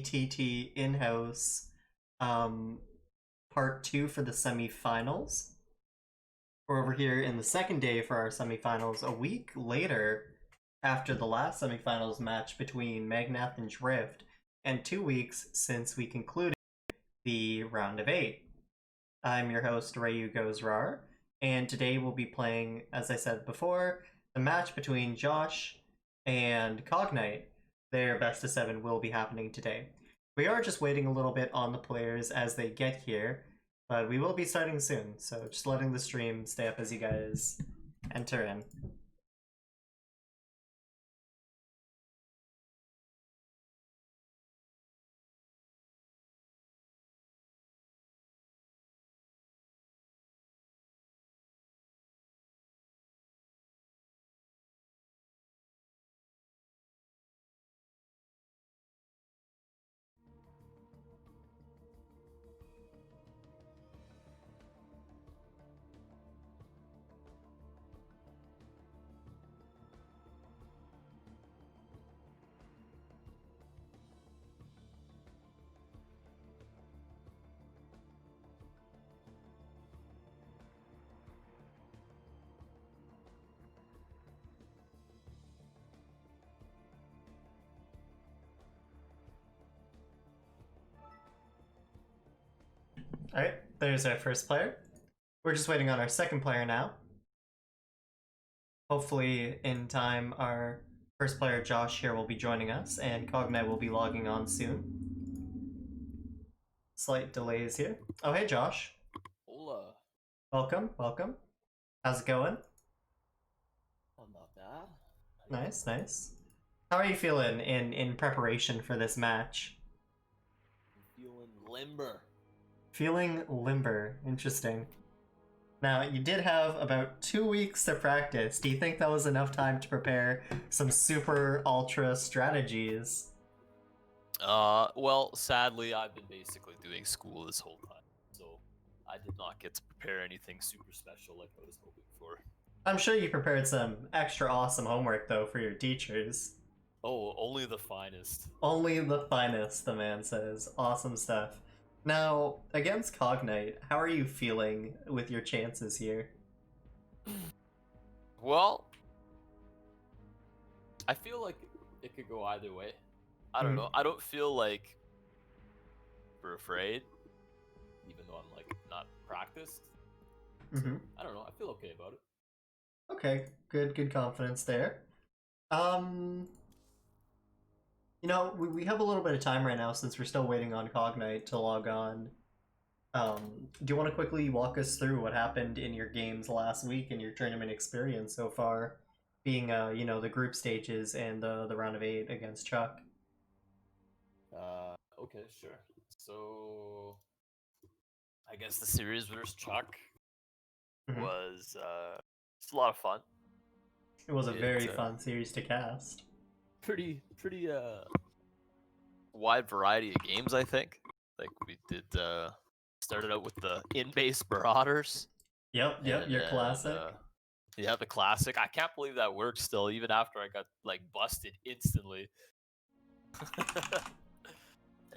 TT in-house part 2 for the semifinals. We're over here in the second day for our semifinals, a week later after the last semifinals match between Magnath and Drift, and 2 weeks since we concluded the round of 8. I'm your host, Ro4, and today we'll be playing, as I said before, the match between Josh and C0gnite. Their best of 7 will be happening today. We are just waiting a little bit on the players as they get here, but we will be starting soon, so just letting the stream stay up as you guys enter in. Alright, there's our first player. We're just waiting on our second player now. Hopefully, in time, our first player, Josh, here will be joining us, and C0gnite will be logging on soon. Slight delays here. Oh, hey, Josh. Hola. Welcome, welcome. How's it going? Oh, not bad. Nice, nice. How are you feeling in preparation for this match? I'm feeling limber. Feeling limber. Interesting. Now, you did have about 2 weeks to practice. Do you think that was enough time to prepare some super ultra strategies? Well, sadly, I've been basically doing school this whole time, so I did not get to prepare anything super special like I was hoping for. I'm sure you prepared some extra awesome homework, though, for your teachers. Oh, only the finest. Only the finest, the man says. Awesome stuff. Now, against C0gnite, how are you feeling with your chances here? Well, I feel like it could go either way. I don't know. I don't feel like we're afraid, even though I'm like not practiced. So, I don't know. I feel okay about it. Okay, good confidence there. You know, we have a little bit of time right now since we're still waiting on C0gnite to log on. Do you want to quickly walk us through what happened in your games last week and your tournament experience so far, being you know, the group stages and the round of 8 against Chuck? Okay, sure. So, I guess the series versus Chuck was it's a lot of fun. It was a very fun series to cast. Pretty wide variety of games, I think. Like we did started out with the in-base Marauders. Yep, your classic. Yeah, the classic. I can't believe that worked still, even after I got like busted instantly.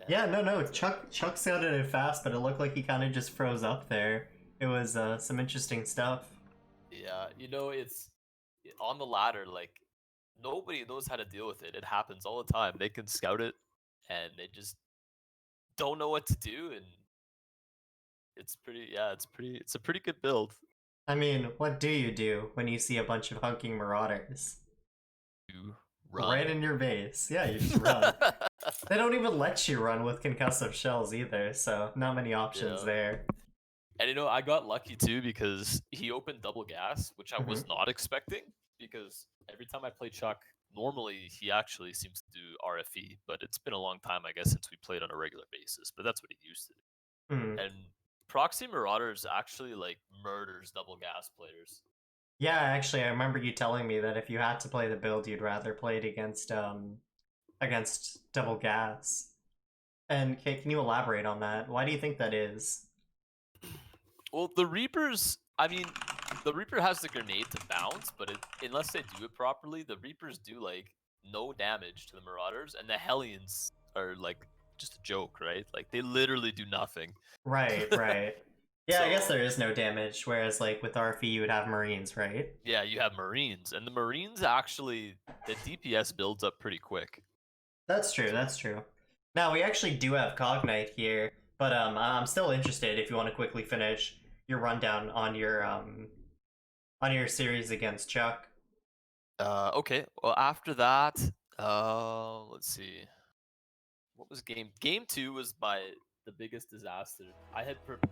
Yeah, no. Chuck sounded it fast, but it looked like he kind of just froze up there. It was some interesting stuff. Yeah, you know, it's on the ladder. Like nobody knows how to deal with it. It happens all the time. They can scout it, and they just don't know what to do. And it's pretty. Yeah, it's a pretty good build. I mean, what do you do when you see a bunch of hunking marauders? You run. Right in your base. Yeah, you just run. They don't even let you run with concussive shells either, so not many options there. And you know, I got lucky too because he opened double gas, which I was not expecting, because every time I play Chuck, normally he actually seems to do RFE, but it's been a long time, I guess, since we played on a regular basis, but that's what he used to do. And Proxy Marauders actually like murders double gas players. Yeah, actually, I remember you telling me that if you had to play the build, you'd rather play it against double gas. And can you elaborate on that? Why do you think that is? Well, the Reapers, I mean, the Reaper has the grenade to bounce, but unless they do it properly, the Reapers do like no damage to the Marauders, and the Hellions are like just a joke, right? Like they literally do nothing. Right, right. Yeah, I guess So there is no damage, whereas like with RFE you would have Marines, right? yeah, you have Marines, and the Marines actually the DPS builds up pretty quick. That's true, So that's true. Now we actually do have C0gnite here, but I'm still interested if you want to quickly finish your rundown on your series against Chuck. okay. Well, after that, let's see. What was game 2 was the biggest disaster.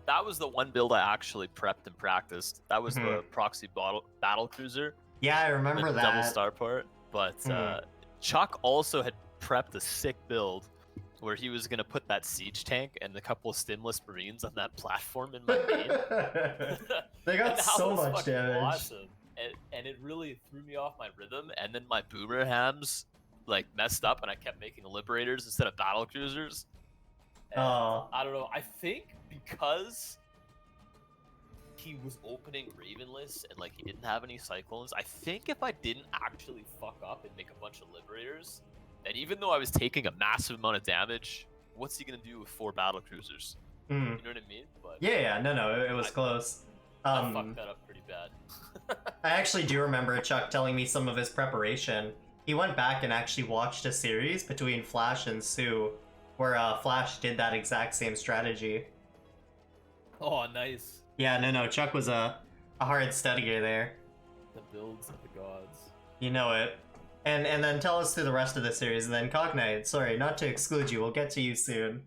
That was the one build I actually prepped and practiced. That was Mhm. the proxy battle cruiser, Yeah, I the remember double that. star part. But Mhm. Chuck also had prepped a sick build where he was gonna put that siege tank and a couple of stimulus marines on that platform in my main. They And got that so was much fucking damage. awesome. And it really threw me off my rhythm. And then my boomer hams like messed up, and I kept making liberators instead of battle cruisers. And Oh. I don't know. I think because he was opening Ravenless and like he didn't have any cyclones, I think if I didn't actually fuck up and make a bunch of liberators, and even though I was taking a massive amount of damage, what's he gonna do with 4 battle cruisers? Mm. You know what I mean? But Yeah, no, it was close. I fucked that up pretty bad. I actually do remember Chuck telling me some of his preparation. He went back and actually watched a series between Flash and Sue, where Flash did that exact same strategy. Oh, nice. Yeah, no, Chuck was a hard studier there. The builds of the gods. You know it. And then tell us through the rest of the series, and then C0gnite, sorry, not to exclude you, we'll get to you soon.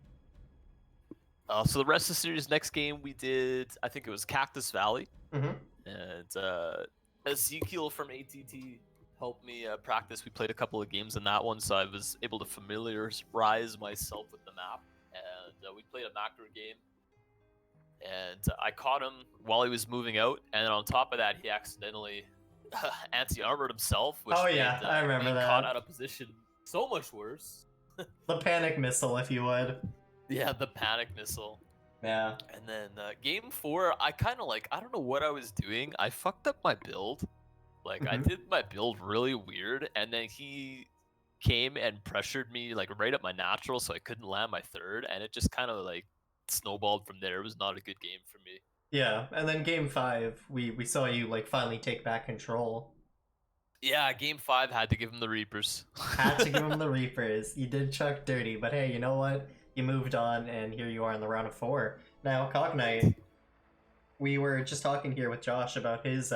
So the rest of the series, next game we did, I think it was Cactus Valley. Mm-hmm. And Ezekiel from ATT helped me practice. We played a couple of games in that one, so I was able to familiarize myself with the map. And we played a macro game. And I caught him while he was moving out. And then on top of that, he accidentally anti-armored himself, which Oh made yeah, I remember being that. caught out of position so much worse. The panic missile, if you would. Yeah, the panic missile. Yeah. And then game 4, I kind of I don't know what I was doing. I fucked up my build. I did my build really weird, and then he came and pressured me right at my natural, so I couldn't land my third, and it just kind of snowballed from there. It was not a good game for me. Yeah, and then game 5, we saw you finally take back control. Yeah, game 5 had to give him the Reapers. Had to give him the Reapers. You did Chuck dirty, but hey, you know what? You moved on, and here you are in the round of 4. Now, C0gnite, we were just talking here with Josh about his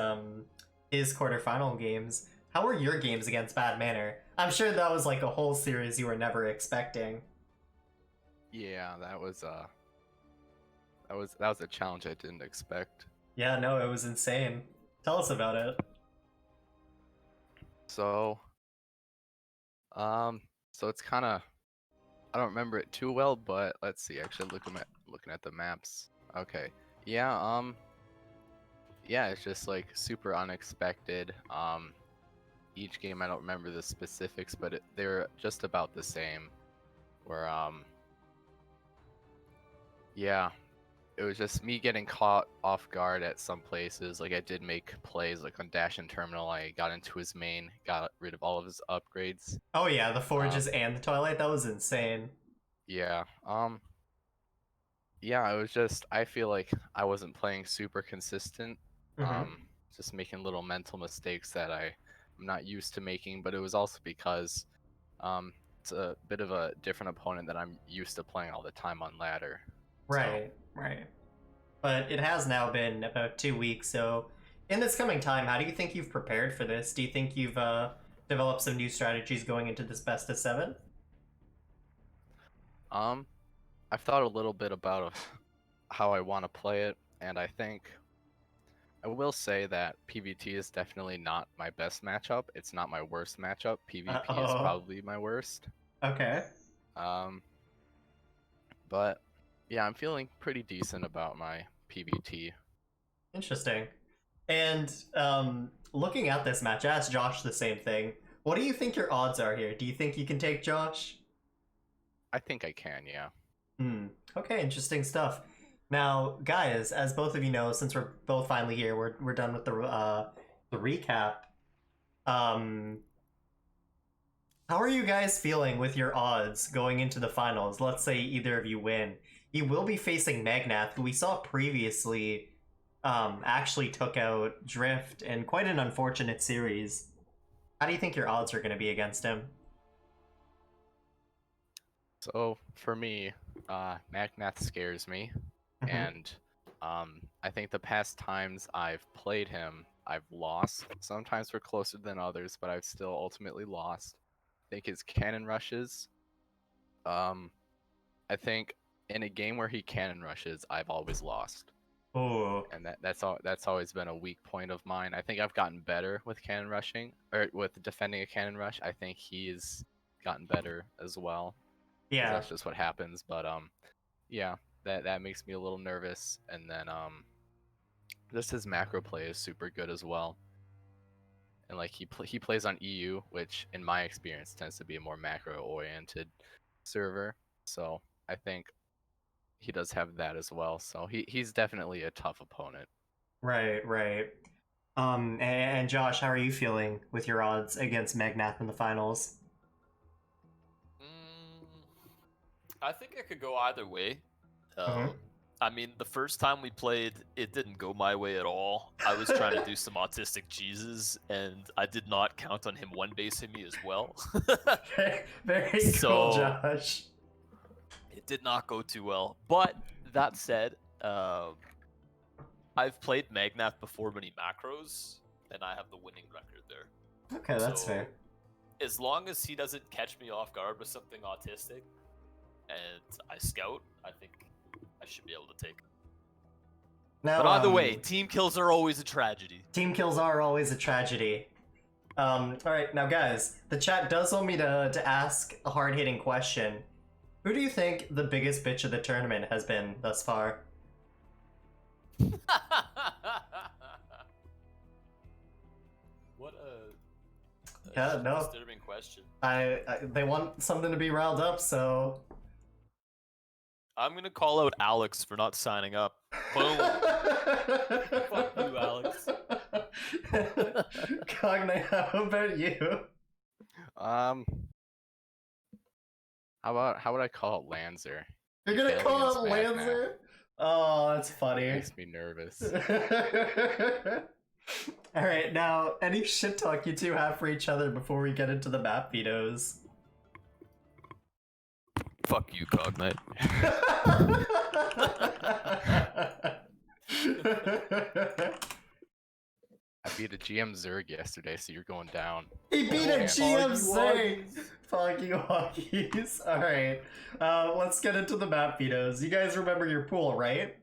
quarterfinal games. How were your games against Bad Manor? I'm sure that was a whole series you were never expecting. Yeah, that was a challenge I didn't expect. Yeah, no, it was insane. Tell us about it. So, so it's kind of, I don't remember it too well, but let's see. Actually, looking at the maps. Okay, yeah, yeah, it's just super unexpected. Each game I don't remember the specifics, but they're just about the same. Where yeah, it was just me getting caught off guard at some places. I did make plays on Dash and Terminal. I got into his main, got rid of all of his upgrades. Oh yeah, the Forges and the Twilight, that was insane. Yeah. Yeah, it was just, I feel like I wasn't playing super consistent. Just making little mental mistakes that I'm not used to making, but it was also because it's a bit of a different opponent that I'm used to playing all the time on ladder. Right, right. But it has now been about 2 weeks, so in this coming time, how do you think you've prepared for this? Do you think you've developed some new strategies going into this best of 7? I've thought a little bit about how I want to play it, and I think I will say that PvT is definitely not my best matchup. It's not my worst matchup. PvP is probably my worst. Okay. But yeah, I'm feeling pretty decent about my PvT. Interesting. And looking at this match, I asked Josh the same thing. What do you think your odds are here? Do you think you can take Josh? I think I can, yeah. Okay, interesting stuff. Now, guys, as both of you know, since we're both finally here, we're done with the recap. How are you guys feeling with your odds going into the finals? Let's say either of you win. You will be facing Magnath, who we saw previously actually took out Drift in quite an unfortunate series. How do you think your odds are going to be against him? So for me, Magnath scares me, and I think the past times I've played him, I've lost. Sometimes we're closer than others, but I've still ultimately lost. I think his cannon rushes. I think in a game where he cannon rushes, I've always lost. Oh, And that's always been a weak point of mine. I think I've gotten better with cannon rushing or with defending a cannon rush. I think he's gotten better as well. 'Cause yeah. that's just what happens. But yeah, that makes me a little nervous. And then just his macro play is super good as well. And like he plays on EU, which in my experience tends to be a more macro oriented server. So I think he does have that as well. So he's definitely a tough opponent. Right, right. And Josh, how are you feeling with your odds against Magnath in the finals? I think it could go either way. Mhm. I mean, the first time we played, it didn't go my way at all. I was trying to do some autistic cheeses, and I did not count on him one-basing me as well. Very cool, So- Josh. It did not go too well. But that said, I've played Magnath before many macros, and I have the winning record there. Okay, that's So, fair. As long as he doesn't catch me off guard with something autistic, and I scout, I think I should be able to take it. Now, But either way, team kills are always a tragedy. team kills are always a tragedy. All right, now guys, the chat does want me to ask a hard-hitting question. Who do you think the biggest bitch of the tournament has been thus far? What a Yeah, no. disturbing question. They want something to be riled up, so. I'm gonna call out Alex for not signing up. Boom. Fuck you, Alex. Cognite, how about you? How would I call it Lancer? You're gonna Failed call against it Magnath. Lancer? Oh, that's funny. Makes me nervous. Alright, now, any shit talk you two have for each other before we get into the map vetoes? Fuck you, Cognite. I beat a GM Zerg yesterday, so you're going down. He beat a Oh, GM you Zerg! Fuck you, Hawkies. Alright, let's get into the map vetoes. You guys remember your pool, right?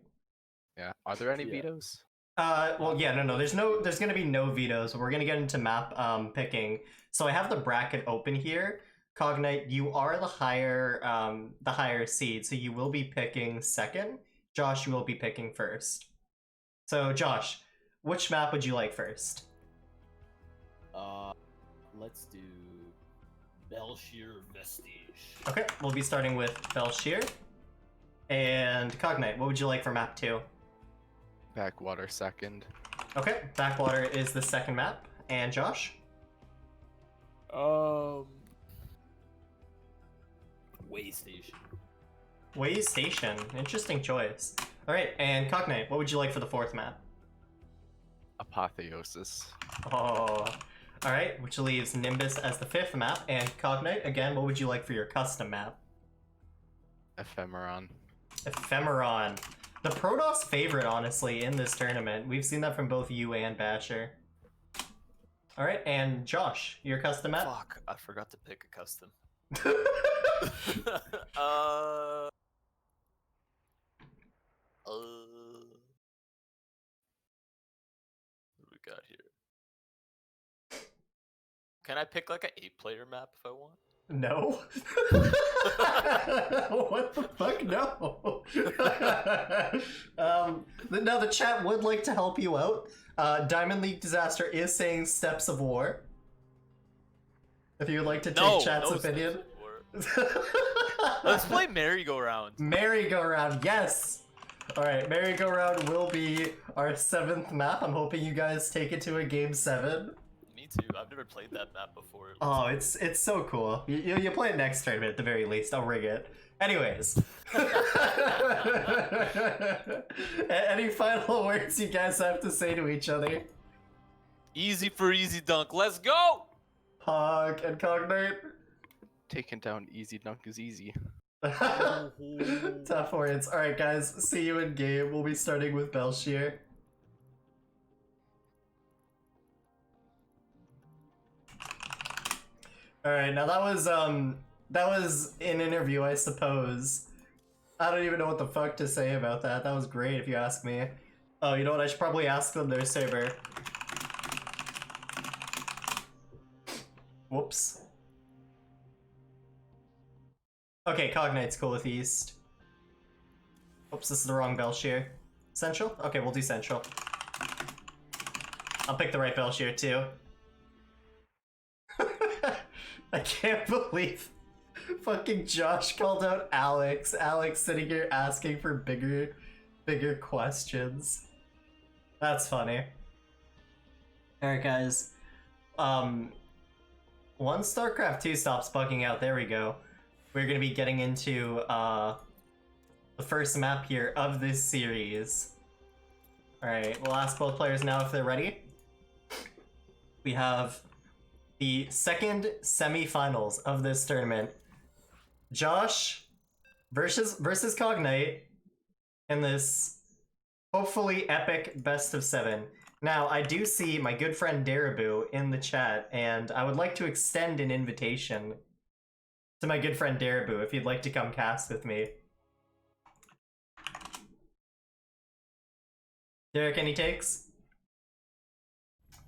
Yeah. Are there any Yeah. vetoes? Well, yeah, no, there's gonna be no vetoes. We're gonna get into map picking. So I have the bracket open here. Cognite, you are the higher seed, so you will be picking second. Josh, you will be picking first. So, Josh, which map would you like first? Let's do Belshir Vestige. Okay, we'll be starting with Belshir. And Cognite, what would you like for map 2? Backwater second. Okay, Backwater is the second map. And Josh? Way Station. Way Station. Interesting choice. Alright, and Cognite, what would you like for the fourth map? Apotheosis. Oh, alright, which leaves Nimbus as the fifth map. And Cognite, again, what would you like for your custom map? Ephemeron. Ephemeron. The Protoss favorite, honestly, in this tournament. We've seen that from both you and Basher. Alright, and Josh, your custom map? Fuck, I forgot to pick a custom. What do we got here? Can I pick like an 8-player map if I want? No. What the fuck? No. Now the chat would like to help you out. Diamond League Disaster is saying Steps of War. If you would like to take chat's opinion. Let's play merry-go-round. Merry-go-round, yes. All right, merry-go-round will be our 7th map. I'm hoping you guys take it to a game 7. Me too. I've never played that map before. It looks Oh, cool. it's so cool. You play it next tournament at the very least. I'll rig it. Anyways. Any final words you guys have to say to each other? Easy for easy dunk. Let's go! Hog and Cognite. Taking down easy dunk is easy. Tough words. Alright guys, see you in game. We'll be starting with Belshir. Alright, now that was an interview, I suppose. I don't even know what the fuck to say about that. That was great if you ask me. Oh, you know what? I should probably ask them their server. Whoops. Okay, Cognite's cool with East. Oops, this is the wrong Belshir. Central? Okay, we'll do Central. I'll pick the right Belshir too. I can't believe fucking Josh called out Alex. Alex sitting here asking for bigger questions. That's funny. Alright guys. Once StarCraft 2 stops bugging out, there we go. We're gonna be getting into the first map here of this series. Alright, we'll ask both players now if they're ready. We have the second semi-finals of this tournament. Josh versus Cognite in this hopefully epic best of 7. Now, I do see my good friend Daraboo in the chat, and I would like to extend an invitation to my good friend Daraboo if you'd like to come cast with me. Derek, any takes?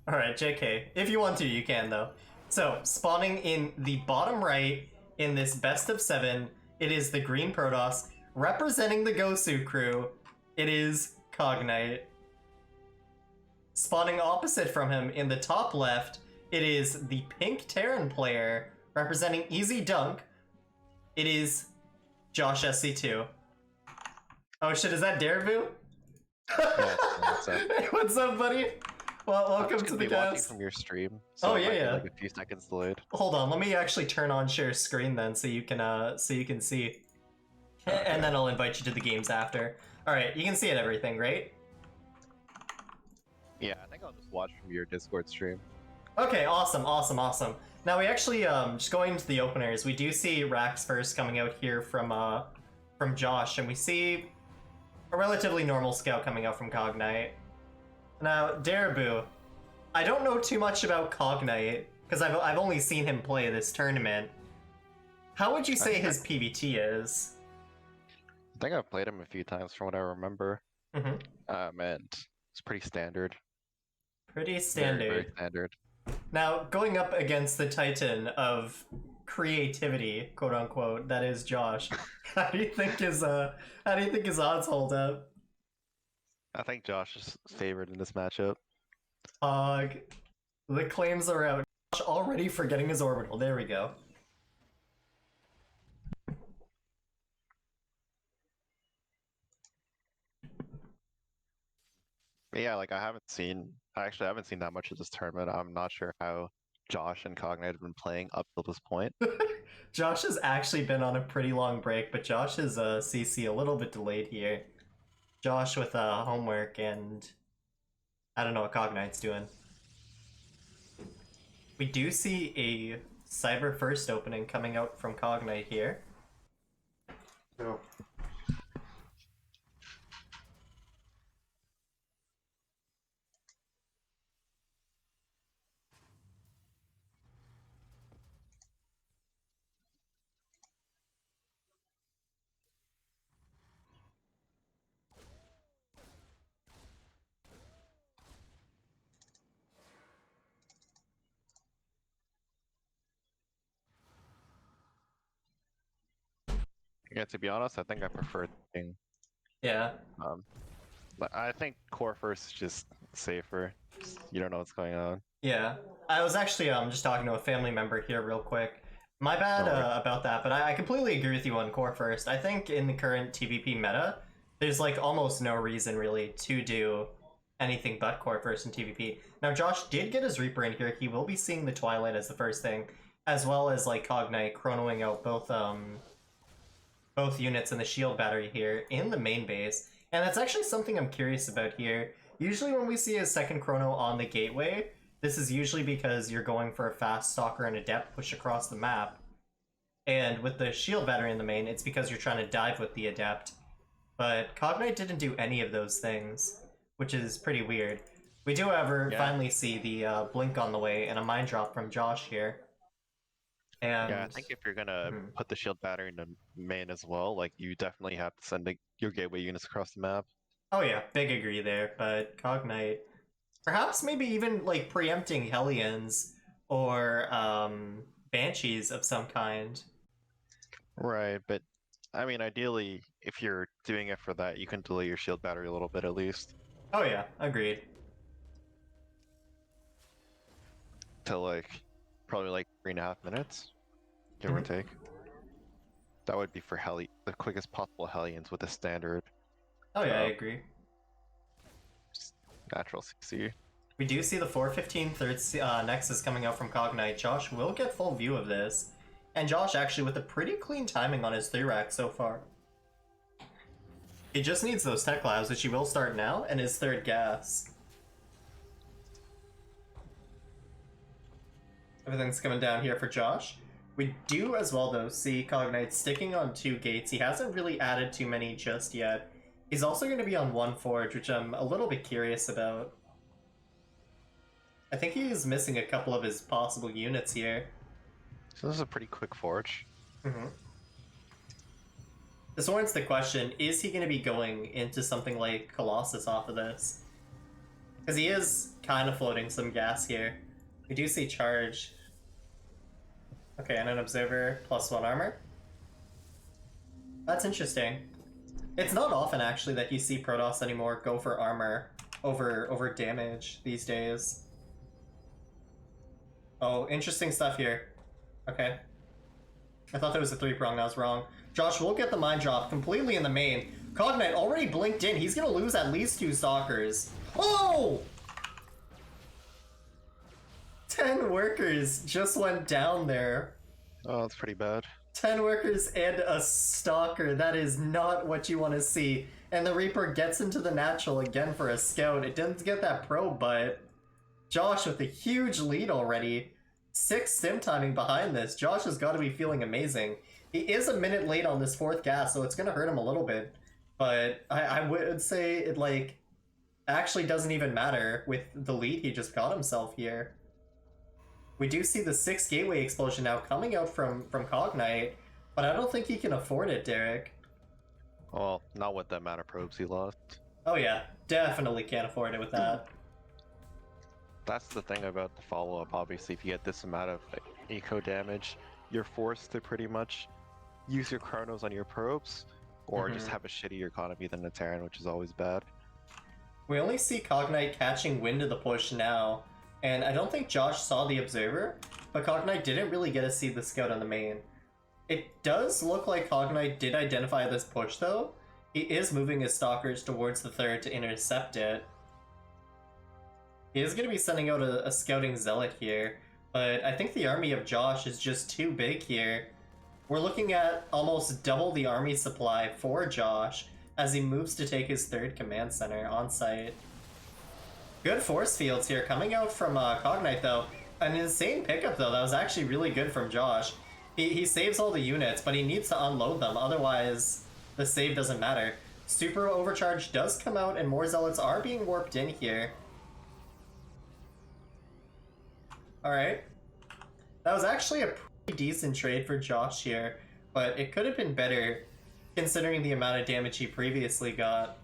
Alright, JK. If you want to, you can, though. So, spawning in the bottom right in this best of 7, it is the green Protoss. Representing the Gosu crew, it is Cognite. Spawning opposite from him in the top left, it is the pink Terran player. Representing Easy Dunk, it is Joshsc2. Oh shit, is that Daraboo? Yeah, what's up? Hey, what's up, buddy? Well, welcome to the watching cast. from your stream. So Oh, it might be, yeah. like a few seconds delayed. Hold on, let me actually turn on share screen then, so you can see. And then I'll invite you to the games after. All right, you can see it everything, right? Yeah, I think I'll just watch from your Discord stream. Okay, awesome. Now we actually just going into the openers, we do see Rax first coming out here from Josh, and we see a relatively normal scout coming out from Cognite. Now, Daraboo, I don't know too much about Cognite because I've only seen him play this tournament. How would you say his PvT is? I think I've played him a few times from what I remember. Mm-hmm. And it's pretty standard. Pretty standard. Very standard. Now, going up against the titan of creativity, quote unquote, that is Josh. How do you think his odds hold up? I think Josh is favored in this matchup. The claims are out. Josh already forgetting his orbital. There we go. But yeah, like I haven't seen that much of this tournament. I'm not sure how Josh and Cognite have been playing up till this point. Josh has actually been on a pretty long break, but Josh is CC a little bit delayed here. Josh with homework and I don't know what Cognite's doing. We do see a Cyber First opening coming out from Cognite here. Oh. Yeah, to be honest, I think I prefer King. Yeah. But I think core first is just safer. You don't know what's going on. Yeah. I was actually just talking to a family member here real quick. My bad about that, but I completely agree with you on core first. I think in the current TVP meta, there's like almost no reason really to do anything but core first in TvP. Now Josh did get his Reaper in here. He will be seeing the Twilight as the first thing, as well as like C0gnite chronoing out both units in the shield battery here in the main base. And that's actually something I'm curious about here. Usually when we see a second chrono on the gateway, this is usually because you're going for a fast stalker and adept push across the map. And with the shield battery in the main, it's because you're trying to dive with the adept. But C0gnite didn't do any of those things, which is pretty weird. We do, however, finally see the blink on the way and a mine drop from Josh here. And Yeah, I think if you're gonna put the shield battery in the main as well, like you definitely have to send your gateway units across the map. Oh yeah, big agree there, but C0gnite, perhaps maybe even like preempting Hellions or Banshees of some kind. Right, but I mean, ideally, if you're doing it for that, you can delay your shield battery a little bit at least. Oh yeah, agreed. To like, probably like 3.5 minutes, give or take. That would be for the quickest possible Hellions with a standard Oh yeah, I agree. natural CC. We do see the 415 third Nexus coming out from C0gnite. Josh will get full view of this. And Josh actually with a pretty clean timing on his 3-rack so far. He just needs those tech labs, which he will start now, and his third gas. Everything's coming down here for Josh. We do as well though see C0gnite sticking on 2 gates. He hasn't really added too many just yet. He's also going to be on 1 forge, which I'm a little bit curious about. I think he's missing a couple of his possible units here. So this is a pretty quick forge. This warrants the question, is he going to be going into something like Colossus off of this? Because he is kind of floating some gas here. We do see charge. Okay, and an observer +1 armor. That's interesting. It's not often actually that you see Protoss anymore go for armor over damage these days. Oh, interesting stuff here. Okay. I thought that was a 3-prong, I was wrong. Josh will get the mine drop completely in the main. C0gnite already blinked in. He's gonna lose at least 2 stalkers. Oh! 10 workers just went down there. Oh, that's pretty bad. 10 workers and a stalker. That is not what you want to see. And the Reaper gets into the natural again for a scout. It didn't get that probe, but Josh with a huge lead already. 6 sim timing behind this. Josh has got to be feeling amazing. He is a minute late on this 4th gas, so it's going to hurt him a little bit. But I would say it, like, actually doesn't even matter with the lead he just got himself here. We do see the 6th gateway explosion now coming out from C0gnite, but I don't think he can afford it, Derek. Well, not with the amount of probes he lost. Oh yeah, definitely can't afford it with that. That's the thing about the follow-up, obviously. If you get this amount of like, eco damage, you're forced to pretty much use your chronos on your probes, or just have a shittier economy than the Terran, which is always bad. We only see C0gnite catching wind of the push now, and I don't think Josh saw the observer, but C0gnite didn't really get to see the scout on the main. It does look like C0gnite did identify this push though. He is moving his stalkers towards the 3rd to intercept it. He is going to be sending out a scouting zealot here, but I think the army of Josh is just too big here. We're looking at almost double the army supply for Josh as he moves to take his 3rd command center on site. Good force fields here coming out from C0gnite though. An insane pickup though, that was actually really good from Josh. He saves all the units, but he needs to unload them, otherwise the save doesn't matter. Super overcharge does come out and more zealots are being warped in here. Alright. That was actually a pretty decent trade for Josh here, but it could have been better considering the amount of damage he previously got.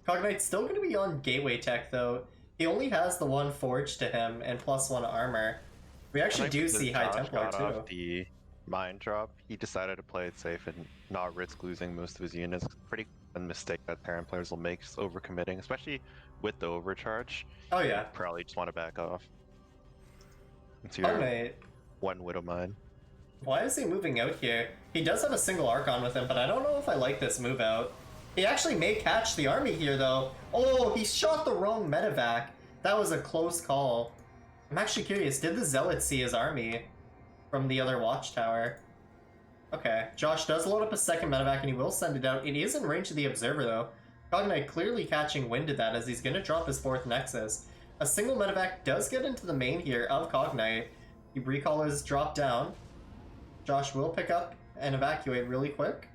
C0gnite's still going to be on gateway tech though. He only has the 1 forge to him and +1 armor. We actually do see High Templar too. Off the mine drop, he decided to play it safe and not risk losing most of his units. Pretty common mistake that Terran players will make, just overcommitting, especially with the overcharge. Oh yeah. Probably just want to back off. It's your C0gnite, 1 Widow Mine. why is he moving out here? He does have a single Archon with him, but I don't know if I like this move out. He actually may catch the army here, though. Oh, he shot the wrong medevac. That was a close call. I'm actually curious, did the Zealots see his army from the other watchtower? Okay, Josh does load up a second medevac, and he will send it out. It is in range of the Observer, though. C0gnite clearly catching wind of that as he's going to drop his 4th Nexus. A single medevac does get into the main here of C0gnite. The recall is dropped down. Josh will pick up and evacuate really quick.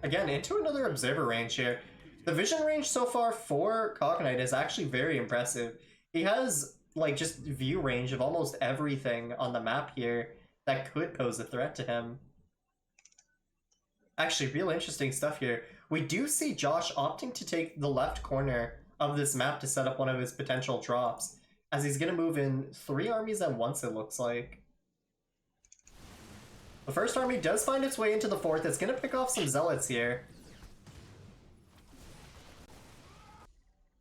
Again, into another Observer range here. The vision range so far for C0gnite is actually very impressive. He has, like, just view range of almost everything on the map here that could pose a threat to him. Actually, real interesting stuff here. We do see Josh opting to take the left corner of this map to set up one of his potential drops, as he's going to move in 3 armies at once, it looks like. The first army does find its way into the 4th. It's going to pick off some Zealots here.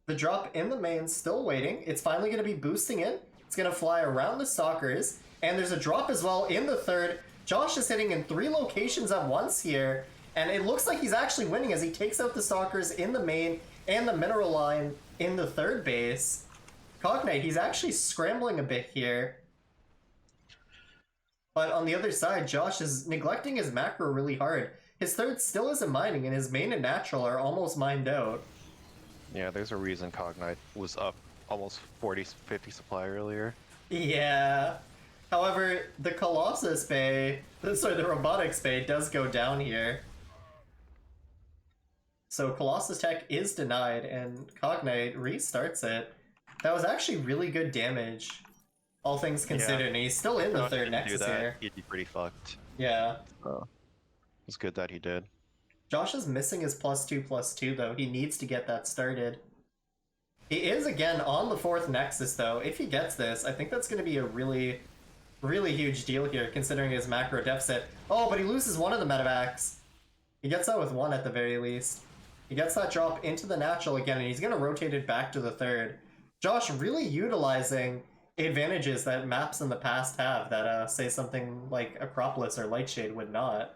The drop in the main still waiting. It's finally going to be boosting in. It's going to fly around the Stalkers, and there's a drop as well in the 3rd. Josh is hitting in 3 locations at once here, and it looks like he's actually winning as he takes out the Stalkers in the main and the mineral line in the 3rd base. C0gnite, he's actually scrambling a bit here. But on the other side, Josh is neglecting his macro really hard. His 3rd still isn't mining, and his main and natural are almost mined out. Yeah, there's a reason C0gnite was up almost 40-50 supply earlier. Yeah. However, the Colossus Bay, sorry, the Robotics Bay does go down here. So Colossus Tech is denied, and C0gnite restarts it. That was actually really good damage, all things considered, and he's still in the Josh 3rd didn't Nexus do that, here. he'd be pretty fucked. Yeah. It's good that he did. Josh is missing his +2/+2, though. He needs to get that started. He is, again, on the 4th Nexus, though. If he gets this, I think that's going to be a really, really huge deal here, considering his macro deficit. Oh, but he loses one of the medevacs. He gets that with 1 at the very least. He gets that drop into the natural again, and he's going to rotate it back to the 3rd. Josh really utilizing advantages that maps in the past have that, say, something like Acropolis or Lightshade would not.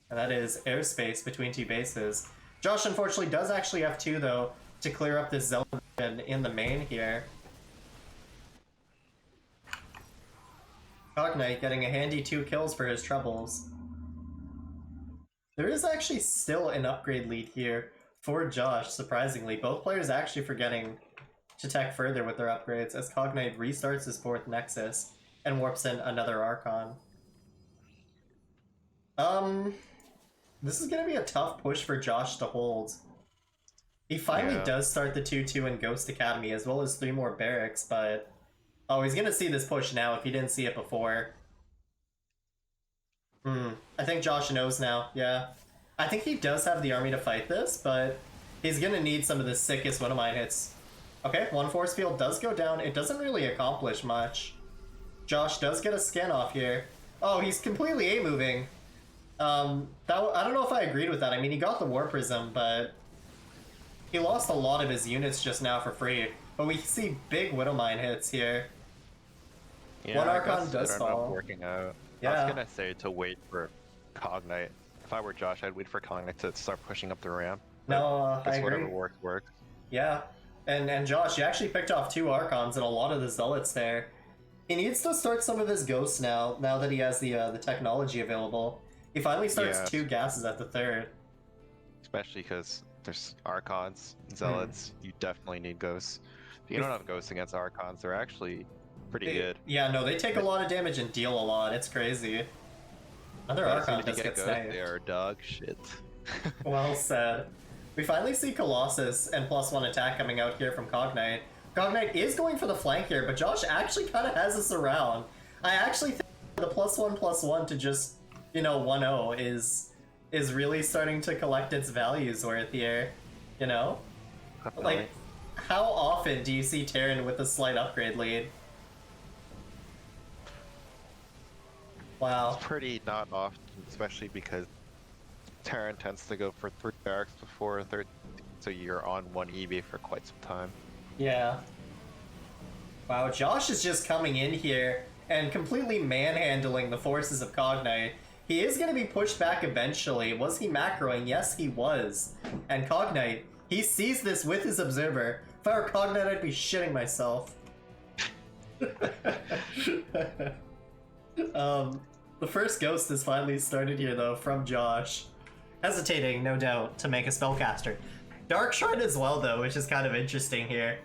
And that is airspace between 2 bases. Josh, unfortunately, does actually have 2, though, to clear up this Zealot in the main here. C0gnite getting a handy 2 kills for his troubles. There is actually still an upgrade lead here for Josh, surprisingly. Both players actually forgetting to tech further with their upgrades as C0gnite restarts his 4th Nexus and warps in another Archon. This is going to be a tough push for Josh to hold. He finally does start the 2-2 in Ghost Academy, as well as 3 more barracks, but... Oh, he's going to see this push now if he didn't see it before. I think Josh knows now, yeah. I think he does have the army to fight this, but he's going to need some of the sickest Widowmine hits. Okay, 1 force field does go down. It doesn't really accomplish much. Josh does get a scan off here. Oh, he's completely A-moving. I don't know if I agreed with that. I mean, he got the War Prism, but he lost a lot of his units just now for free. But we see big Widowmine hits here. Yeah, 1 Archon does fall. fall. Working out. Yeah. I was gonna say to wait for C0gnite. If I were Josh, I'd wait for C0gnite to start pushing up the ramp. No, I agree. Whatever works. Yeah, and Josh, you actually picked off 2 Archons and a lot of the Zealots there. He needs to start some of his Ghosts now that he has the technology available. He finally starts 2 gases at the 3rd. Especially because there's Archons, Zealots, you definitely need Ghosts. If you don't have Ghosts against Archons, they're actually pretty good. Yeah, no, they take a lot of damage and deal a lot. It's crazy. Another Archon does get sniped. They are dog shit. Well said. We finally see Colossus and +1 attack coming out here from C0gnite. C0gnite is going for the flank here, but Josh actually kind of has us around. I actually think the +1/+1 to just, 1-0 is really starting to collect its values worth here, Like, how often do you see Terran with a slight upgrade lead? Wow. It's pretty not often, especially because Terran tends to go for 3 barracks before 3rd, so you're on 1 EV for quite some time. Yeah. Wow, Josh is just coming in here and completely manhandling the forces of C0gnite. He is going to be pushed back eventually. Was he macroing? Yes, he was. And C0gnite, he sees this with his observer. If I were C0gnite, I'd be shitting myself. The first ghost is finally started here, though, from Josh. Hesitating, no doubt, to make a spellcaster. Dark Shrine as well, though, which is kind of interesting here.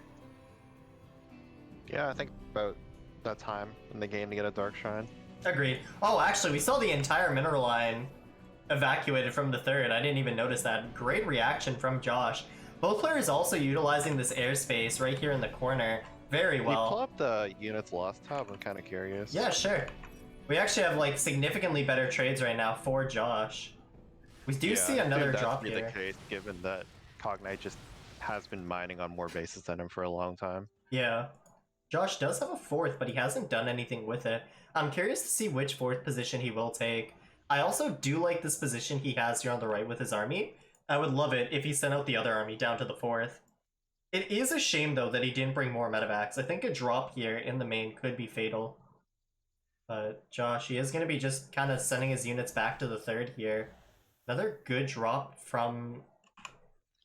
Yeah, I think about that time in the game to get a Dark Shrine. Agreed. Oh, actually, we saw the entire mineral line evacuated from the third. I didn't even notice that. Great reaction from Josh. Both players also utilizing this airspace right here in the corner very Can you pull well. up the units lost tab? I'm kind of curious. Yeah, sure. We actually have like significantly better trades right now for Josh. We do see another drop that's here. the case, given that C0gnite just has been mining on more bases than him for a long time. Yeah. Josh does have a fourth, but he hasn't done anything with it. I'm curious to see which fourth position he will take. I also do like this position he has here on the right with his army. I would love it if he sent out the other army down to the fourth. It is a shame, though, that he didn't bring more medevacs. I think a drop here in the main could be fatal. But Josh, he is going to be just kind of sending his units back to the third here. Another good drop from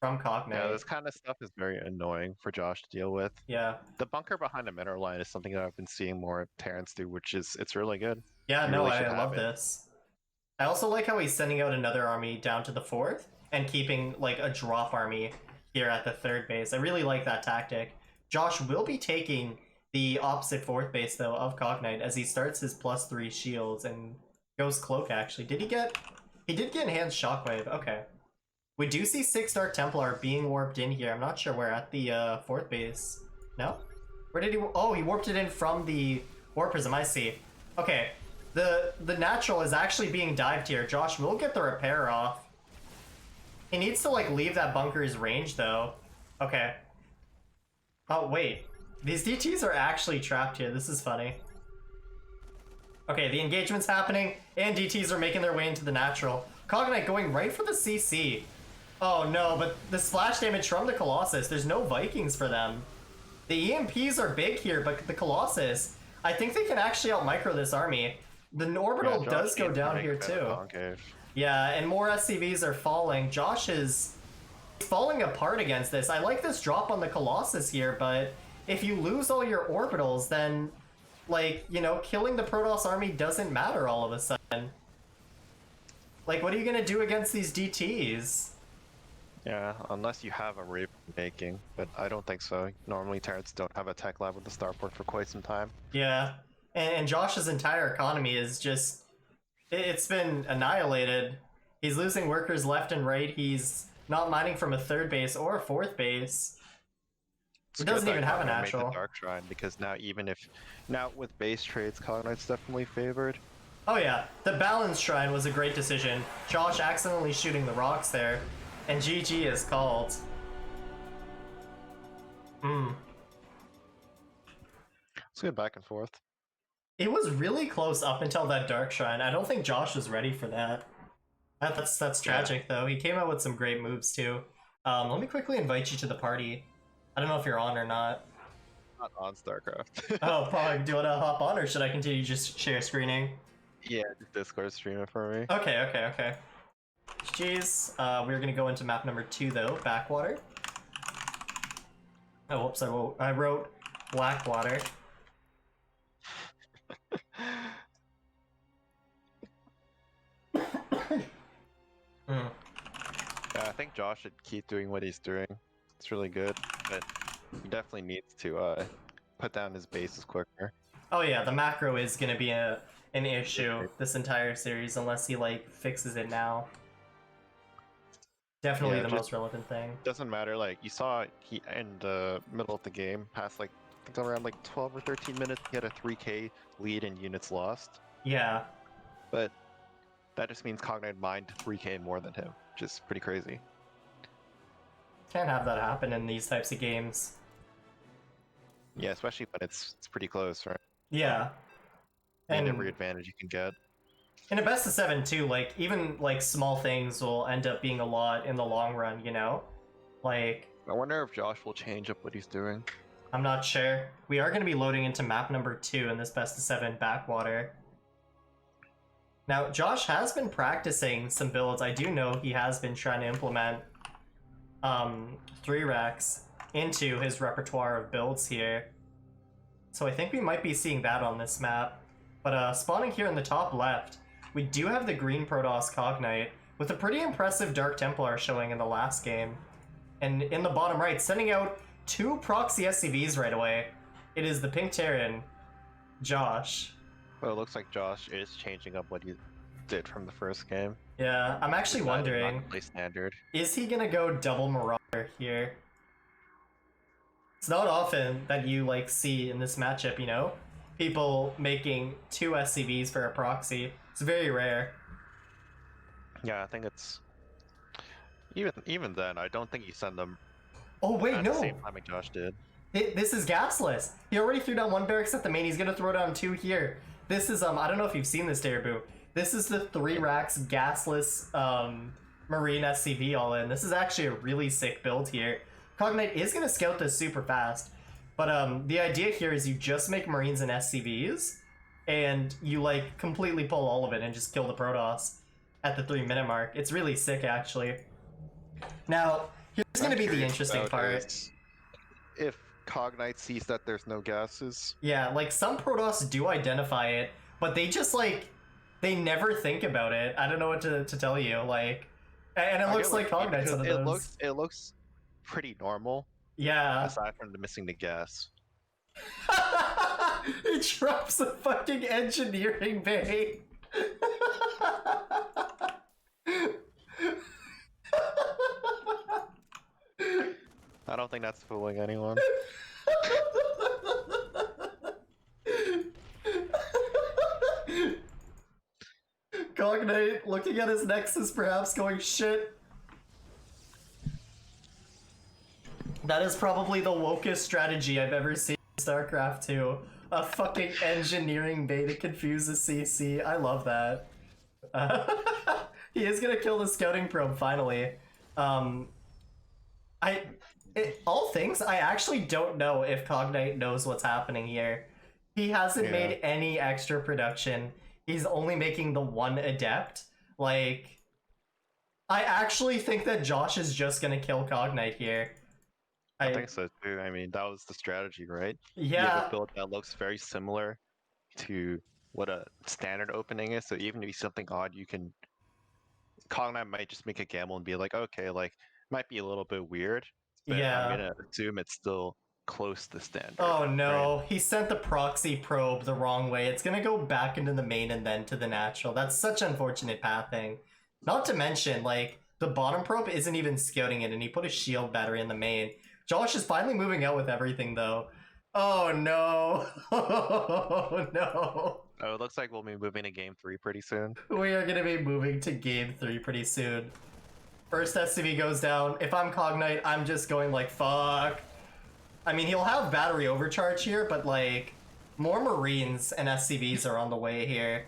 C0gnite. Yeah, this kind of stuff is very annoying for Josh to deal with. Yeah. The bunker behind the mineral line is something that I've been seeing more Terrans do, which is, it's really good. Yeah, You no, really I should have love it. this. I also like how he's sending out another army down to the fourth and keeping like a drop army here at the third base. I really like that tactic. Josh will be taking the opposite fourth base though of C0gnite as he starts his +3 shields and goes cloak actually. Did he get... He did get enhanced shockwave, okay. We do see 6 Dark Templar being warped in here. I'm not sure where, at the fourth base. No? Where did he... Oh, he warped it in from the War Prism, I see. Okay, the natural is actually being dived here. Josh will get the repair off. He needs to, like, leave that bunker's range, though. Okay. Oh, wait. These DTs are actually trapped here. This is funny. Okay, the engagement's happening, and DTs are making their way into the natural. C0gnite going right for the CC. Oh no, but the splash damage from the Colossus, there's no Vikings for them. The EMPs are big here, but the Colossus, I think they can actually out-micro this army. The orbital Josh does go needs to down make here a better too. concave. Yeah, and more SCVs are falling. Josh is falling apart against this. I like this drop on the Colossus here, but if you lose all your orbitals, then, like, you know, killing the Protoss army doesn't matter all of a sudden. Like, what are you gonna do against these DTs? Yeah, unless you have a Reap making, but I don't think so. Normally Terrans don't have a tech lab with the starport for quite some time. Yeah, and Josh's entire economy is just... It's been annihilated. He's losing workers left and right. He's not mining from a third base or a fourth base. He doesn't even have a natural. Make the Dark Shrine, because now with base trades, C0gnite's definitely favored. Oh yeah, the Balance Shrine was a great decision. Josh accidentally shooting the rocks there, and GG is called. Let's go back and forth. It was really close up until that Dark Shrine. I don't think Josh was ready for that. That's tragic though. He came out with some great moves too. Let me quickly invite you to the party. I don't know if you're on or not. Not on StarCraft. Oh, Pog, do you want to hop on or should I continue just share screening? Yeah, just Discord stream it for me. Okay. Jeez, we're gonna go into map number 2 though, Backwater. Oh, whoops, I wrote Blackwater. Yeah, I think Josh should keep doing what he's doing. It's really good, but he definitely needs to put down his bases quicker. Oh yeah, the macro is gonna be an issue this entire series unless he like fixes it now. Definitely Yeah, the just- most relevant thing. Doesn't matter, like, you saw he in the middle of the game, past like, I think around like 12 or 13 minutes, he had a 3k lead in units lost. Yeah. But that just means C0gnite mined 3k more than him, which is pretty crazy. Can't have that happen in these types of games. Yeah, especially when it's pretty close, right? Yeah. And And every advantage you can get. in a best of 7 too, like even like small things will end up being a lot in the long run, you know? Like, I wonder if Josh will change up what he's doing. I'm not sure. We are going to be loading into map number 2 in this best of 7 Backwater. Now, Josh has been practicing some builds. I do know he has been trying to implement 3 racks into his repertoire of builds here. So I think we might be seeing that on this map. But spawning here in the top left, we do have the green Protoss C0gnite with a pretty impressive Dark Templar showing in the last game. And in the bottom right, sending out 2 proxy SCVs right away. It is the pink Terran, Josh. Well, it looks like Josh is changing up what he did from the first game. Yeah, I'm actually wondering, Not play standard. is he gonna go double Marauder here? It's not often that you like see in this matchup, you know? People making 2 SCVs for a proxy. It's very rare. Yeah, I think it's even then. I don't think he sent them Oh wait, at no! the same time like Josh did. This is gasless. He already threw down 1 barracks at the main. He's gonna throw down 2 here. This is I don't know if you've seen this, Daribu. This is the 3 racks gasless Marine SCV all in. This is actually a really sick build here. C0gnite is gonna scout this super fast, but the idea here is you just make Marines and SCVs, and you like completely pull all of it and just kill the Protoss at the 3-minute mark. It's really sick, actually. Now, here's gonna be the interesting part. If C0gnite sees that there's no gases. Yeah, like some Protoss do identify it, but they just like they never think about it. I don't know what to tell you. Like, and it looks like C0gnite's one of those. It looks pretty normal. Yeah. Aside from the missing the gas. It drops a fucking engineering bay. I don't think that's fooling anyone. C0gnite looking at his Nexus, perhaps going, shit. That is probably the wokest strategy I've ever seen in StarCraft 2. A fucking engineering bay to confuse the CC. I love that. He is gonna kill the scouting probe finally. All things, I actually don't know if C0gnite knows what's happening here. He hasn't made any extra production. He's only making the 1 adept. Like, I actually think that Josh is just gonna kill C0gnite here. I think so too. I mean, that was the strategy, right? Yeah. You have a build that looks very similar to what a standard opening is, so even if you see something odd, you can... C0gnite might just make a gamble and be like, okay, like, might be a little bit weird, but Yeah. I'm gonna assume it's still close to standard. Oh no, right? he sent the proxy probe the wrong way. It's gonna go back into the main and then to the natural. That's such unfortunate pathing. Not to mention, like, the bottom probe isn't even scouting it, and he put a shield battery in the main. Josh is finally moving out with everything, though. Oh no. Oh no. Oh, it looks like we'll be moving to game 3 pretty soon. We are gonna be moving to game 3 pretty soon. First SCV goes down. If I'm C0gnite, I'm just going like, fuck. I mean, he'll have battery overcharge here, but like, more Marines and SCVs are on the way here.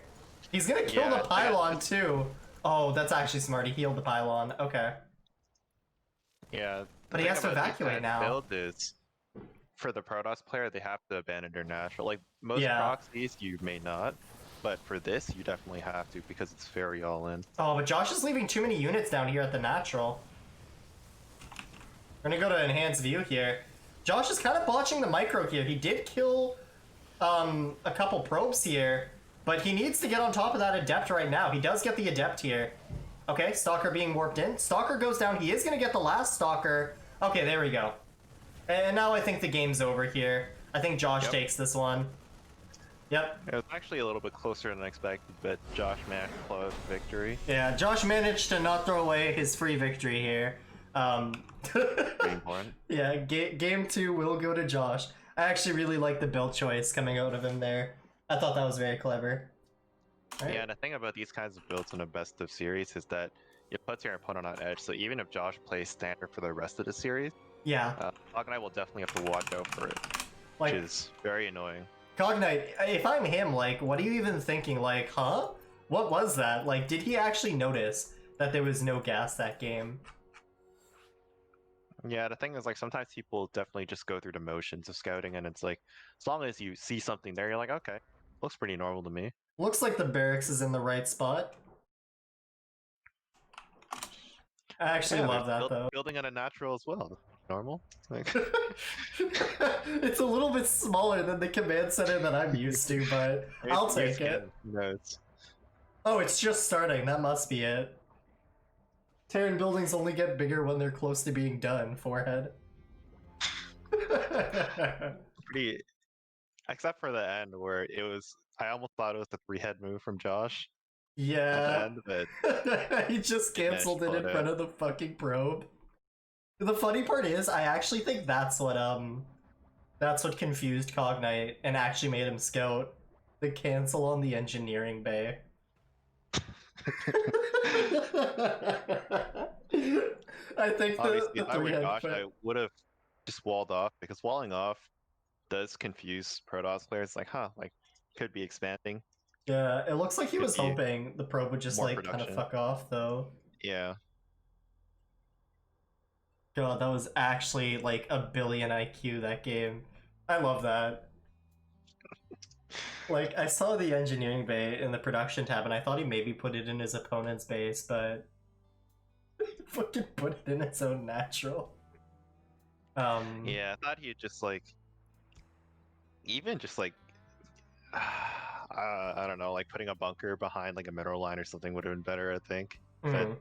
He's gonna kill the pylon too. Oh, that's actually smart. He healed the pylon. Okay. Yeah. But he has to evacuate now. Build is, for the Protoss player, they have to abandon their natural. Like, most proxies, you may not. But for this, you definitely have to, because it's very all-in. Oh, but Josh is leaving too many units down here at the natural. We're gonna go to enhanced view here. Josh is kind of botching the micro here. He did kill a couple probes here, but he needs to get on top of that adept right now. He does get the adept here. Okay, Stalker being warped in. Stalker goes down. He is gonna get the last Stalker. Okay, there we go. And now I think the game's over here. I think Josh takes this one. Yep. It was actually a little bit closer than expected, but Josh managed to pull out victory. Yeah, Josh managed to not throw away his free victory here. Very important. Yeah, game 2 will go to Josh. I actually really like the build choice coming out of him there. I thought that was very clever. Right. Yeah, and the thing about these kinds of builds in a best of series is that it puts your opponent on edge. So even if Josh plays standard for the rest of the series, C0gnite will definitely have to watch out for it, which is very annoying. C0gnite, if I'm him, like, what are you even thinking? Like, huh? What was that? Like, did he actually notice that there was no gas that game? Yeah, the thing is, like, sometimes people definitely just go through the motions of scouting, and it's like, as long as you see something there, you're like, okay, looks pretty normal to me. Looks like the barracks is in the right spot. I actually Yeah, love there's that though. building on a natural as well. Normal. Like, It's a little bit smaller than the command center that I'm used to, but I'll your take skin it. notes. Oh, it's just starting. That must be it. Terran buildings only get bigger when they're close to being done. Forehead. Pretty, except for the end where it was. I almost thought it was the 3-head move from Josh at the Yeah. end, but He just He managed to canceled it pull in it front out. of the fucking probe. The funny part is, I actually think that's what confused C0gnite and actually made him scout the cancel on the engineering bay. I think obviously, the if I were three-head Josh, foot. I would have just walled off because walling off does confuse Protoss players. Like, huh, like could be expanding. Yeah, it looks like he Could was be hoping the probe would just more like kind of production. fuck off though. Yeah. God, that was actually like a billion IQ that game. I love that. Like, I saw the engineering bay in the production tab and I thought he maybe put it in his opponent's base, but he fucking put it in its own natural. Yeah, I thought he'd just like, even just like, I don't know, like putting a bunker behind like a mineral line or something would have been better, I think. But mhm.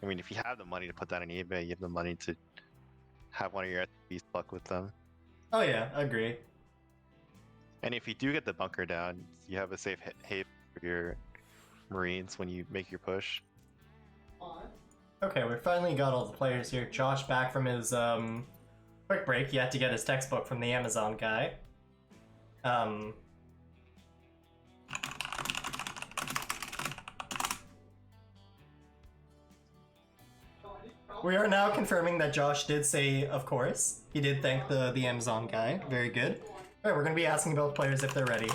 I mean, if you have the money to put that on eBay, you have the money to have one of your SPs fuck with them. Oh yeah, agree. And if you do get the bunker down, you have a safe haven for your Marines when you make your push. Okay, we finally got all the players here. Josh back from his quick break. He had to get his textbook from the Amazon guy. We are now confirming that Josh did say, of course. He did thank the Amazon guy. Very good. Alright, we're going to be asking both players if they're ready.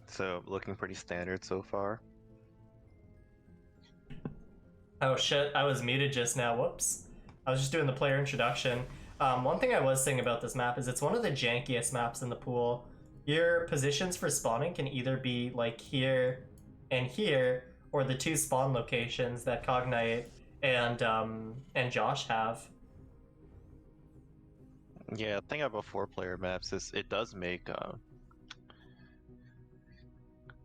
So looking pretty standard so far. Oh shit, I was muted just now. Whoops. I was just doing the player introduction. One thing I was saying about this map is it's one of the jankiest maps in the pool. Your positions for spawning can either be like here and here, or the two spawn locations that C0gnite and Josh have. Yeah, the thing about 4-player maps is it does make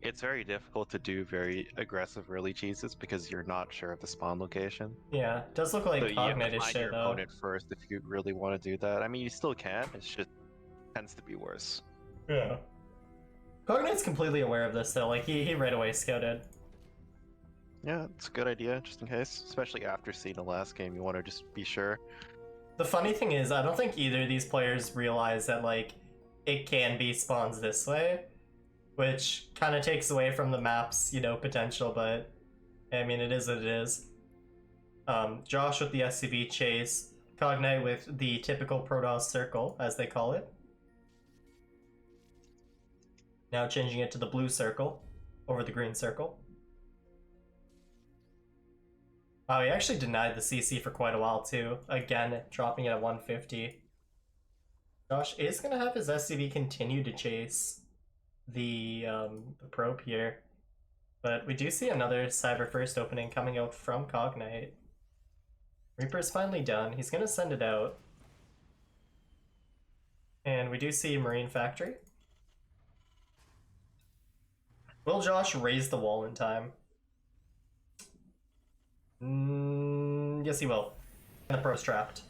it's very difficult to do very aggressive early cheeses because you're not sure of the spawn location. Yeah, it does look like So you have C0gnite to is find shit your though. opponent first if you really want to do that. I mean, you still can. It just tends to be worse. Yeah. C0gnite's completely aware of this though. Like he right away scouted. Yeah, it's a good idea just in case, especially after seeing the last game. You want to just be sure. The funny thing is, I don't think either of these players realize that like it can be spawns this way, which kind of takes away from the map's, you know, potential, but I mean, it is what it is. Josh with the SCV chase, C0gnite with the typical Protoss circle, as they call it. Now changing it to the blue circle over the green circle. Wow, he actually denied the CC for quite a while too. Again, dropping it at 150. Josh is going to have his SCV continue to chase the probe here. But we do see another Cyber First opening coming out from C0gnite. Reaper's finally done. He's going to send it out. And we do see Marine Factory. Will Josh raise the wall in time? Yes, he will. And the pro's trapped.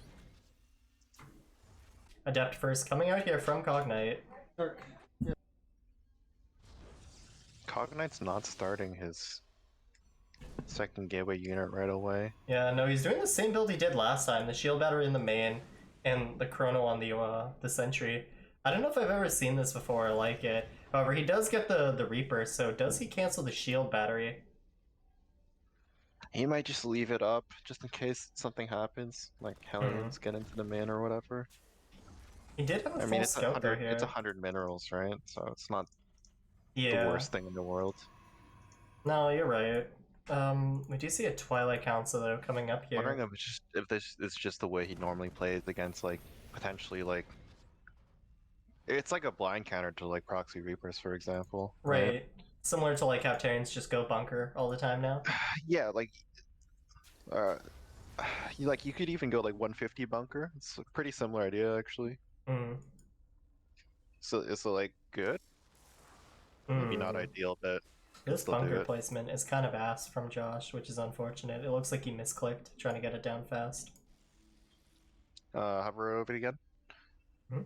Adept first coming out here from C0gnite. C0gnite's not starting his second gateway unit right away. Yeah, no, he's doing the same build he did last time. The shield battery in the main, and the chrono on the sentry. I don't know if I've ever seen this before. I like it. However, he does get the Reaper, so does he cancel the shield battery? He might just leave it up just in case something happens, like Hellions get into the main or whatever. He did have a I full mean, it's scout though here. it's 100 minerals, right? So it's not Yeah. the worst thing in the world. No, you're right. We do see a Twilight Council though coming up here. Wondering if this is just the way he normally plays against like potentially like it's like a blind counter to like proxy reapers, for example. Right. Similar to like how Terrans just go bunker all the time now. Yeah, like you could even go like 150 bunker. It's a pretty similar idea actually. So it's like good. Maybe not ideal, but This still do bunker it. placement is kind of ass from Josh, which is unfortunate. It looks like he misclicked trying to get it down fast. Hover over it again. Hmm?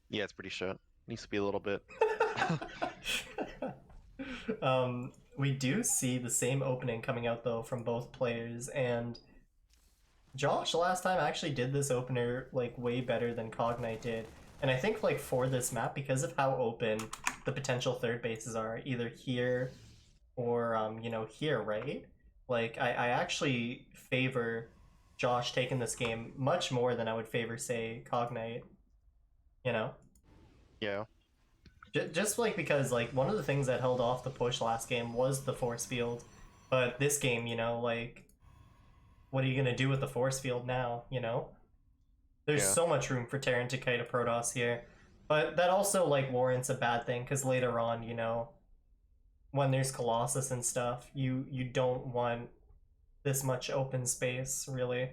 Yeah, it's pretty shit. Needs to be a little bit. We do see the same opening coming out though from both players, and Josh last time actually did this opener like way better than C0gnite did. And I think like for this map, because of how open the potential third bases are, either here or you know, here, right? Like I actually favor Josh taking this game much more than I would favor, say, C0gnite. You know? Yeah. Just like because like one of the things that held off the push last game was the force field, but this game, you know, like what are you gonna do with the force field now? You know, there's so much room for Terran to kite a Protoss here, but that also like warrants a bad thing because later on, you know, when there's Colossus and stuff, you don't want this much open space really.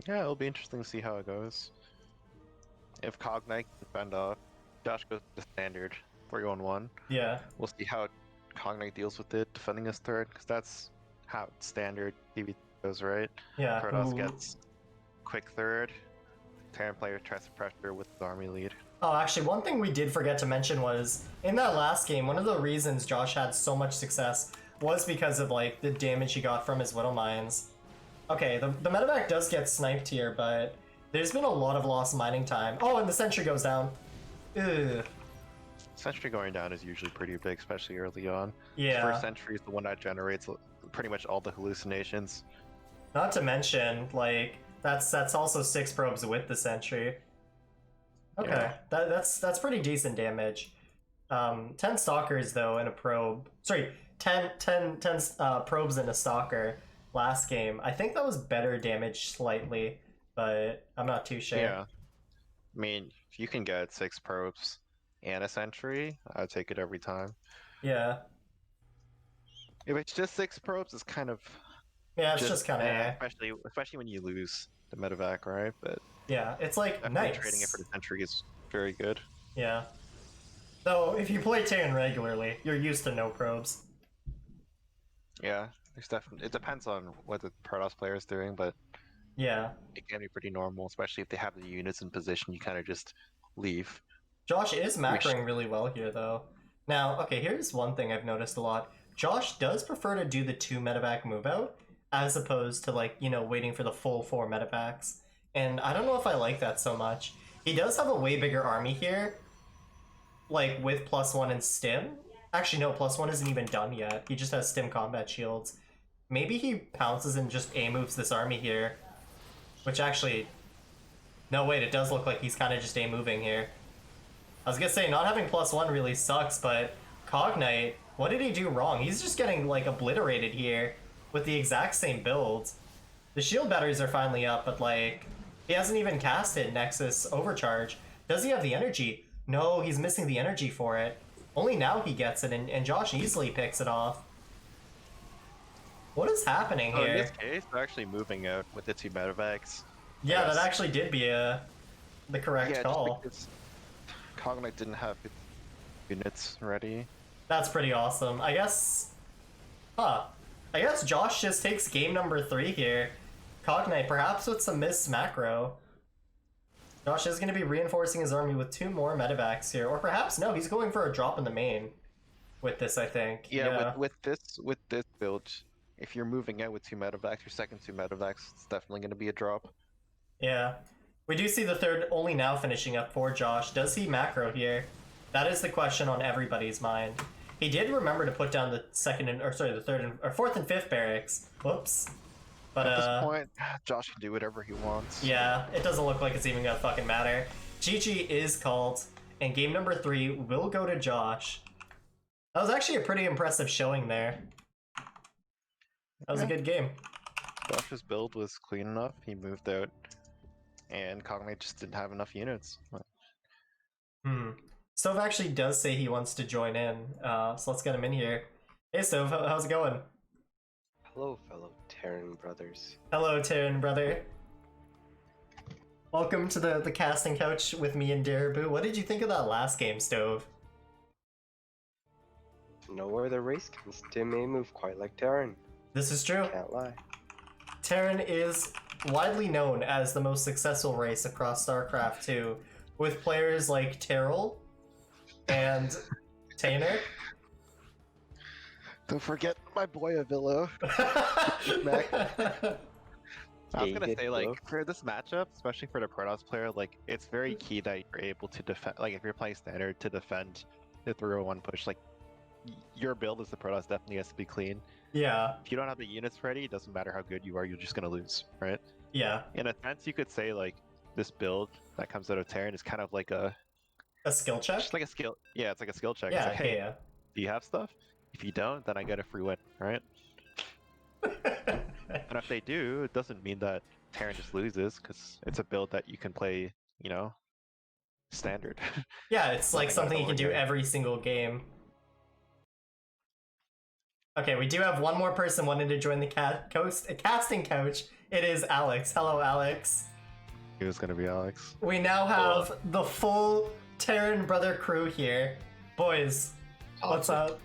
Yeah, it'll be interesting to see how it goes. If C0gnite can fend off, Josh goes to standard 3-1-1. Yeah. We'll see how C0gnite deals with it, defending his third, because that's how standard PvP goes, right? Yeah. Protoss gets quick third. Terran player tries to pressure with the army lead. Oh, actually, one thing we did forget to mention was, in that last game, one of the reasons Josh had so much success was because of, like, the damage he got from his Widow Mines. Okay, the medevac does get sniped here, but there's been a lot of lost mining time. Oh, and the sentry goes down. Ugh. Sentry going down is usually pretty big, especially early on. Yeah. First sentry is the one that generates pretty much all the hallucinations. Not to mention, like, that's also 6 probes with the sentry. Okay, Yeah. that's pretty decent damage. 10 stalkers though in a probe. Sorry, 10 probes in a stalker last game. I think that was better damage slightly, but I'm not too sure. Yeah. I mean, if you can get 6 probes and a sentry, I'd take it every time. Yeah. If it's just 6 probes, it's kind of Yeah, it's just kind of especially when you lose the medevac, right? But yeah, it's like definitely nice. trading it for the sentry is very good. Yeah. Though if you play Terran regularly, you're used to no probes. Yeah, there's definitely it depends on what the Protoss player is doing, but Yeah. it can be pretty normal, especially if they have the units in position. You kind of just leave. Josh is macroing really well here, though. Now, okay, here's one thing I've noticed a lot. Josh does prefer to do the 2 medevac move out, as opposed to, like, you know, waiting for the full 4 medevacs. And I don't know if I like that so much. He does have a way bigger army here, like, with +1 and stim. Actually, no, +1 isn't even done yet. He just has stim combat shields. Maybe he pounces and just A-moves this army here. Which actually... No, wait, it does look like he's kind of just A-moving here. I was gonna say, not having +1 really sucks, but C0gnite, what did he do wrong? He's just getting, like, obliterated here with the exact same build. The shield batteries are finally up, but, like, he hasn't even casted Nexus Overcharge. Does he have the energy? No, he's missing the energy for it. Only now he gets it, and Josh easily picks it off. What is happening here? In this case, they're actually moving out with the 2 medevacs. Yeah, Yes. that actually did be the correct call. Just because C0gnite didn't have its units ready. That's pretty awesome. I guess... Huh. I guess Josh just takes game number 3 here. C0gnite, perhaps with some missed macro. Josh is going to be reinforcing his army with 2 more medevacs here. Or perhaps, no, he's going for a drop in the main with this, I think. Yeah, with this build, if you're moving out with 2 medevacs, your second 2 medevacs, it's definitely going to be a drop. Yeah. We do see the third only now finishing up for Josh. Does he macro here? That is the question on everybody's mind. He did remember to put down the fourth and fifth barracks. Whoops. But at this point, Josh can do whatever he wants. Yeah, it doesn't look like it's even gonna fucking matter. GG is called, and game number 3 will go to Josh. That was actually a pretty impressive showing there. That was a good game. Josh's build was clean enough. He moved out, and C0gnite just didn't have enough units. Stove actually does say he wants to join in, so let's get him in here. Hey Stove, how's it going? Hello, fellow Terran brothers. Hello, Terran brother. Welcome to the casting couch with me and Daraboo. What did you think of that last game, Stove? Know where the race comes to may move quite like Terran. This is true. Can't lie. Terran is widely known as the most successful race across StarCraft 2, with players like Terrell and Tainer. Don't forget my boy Avila. I was gonna say, like, for this matchup, especially for the Protoss player, like, it's very key that you're able to defend, like, if you're playing standard, to defend the 301 push. Like, your build as the Protoss definitely has to be clean. Yeah. If you don't have the units ready, it doesn't matter how good you are, you're just gonna lose, right? Yeah. In a sense, you could say, like, this build that comes out of Terran is kind of like a skill check? just like a skill. Yeah, it's like a skill check. Yeah, it's like, hey, yeah. do you have stuff? If you don't, then I get a free win, right? And if they do, it doesn't mean that Terran just loses, because it's a build that you can play, you know, standard. Yeah, it's like something you can do over here. every single game. Okay, we do have one more person wanting to join the casting couch. It is Alex. Hello, Alex. It was gonna be Alex. We now have the full Terran brother crew here. Boys, what's up?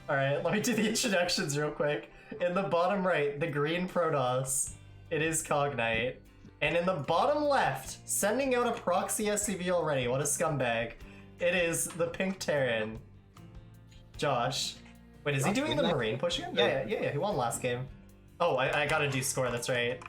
Alright, let me do the introductions real quick. In the bottom right, the green Protoss. It is C0gnite. And in the bottom left, sending out a proxy SCV already, what a scumbag. It is the pink Terran. Josh. Wait, is he doing the Marine push again? Yeah, he won last game. Oh, I gotta do score, that's right.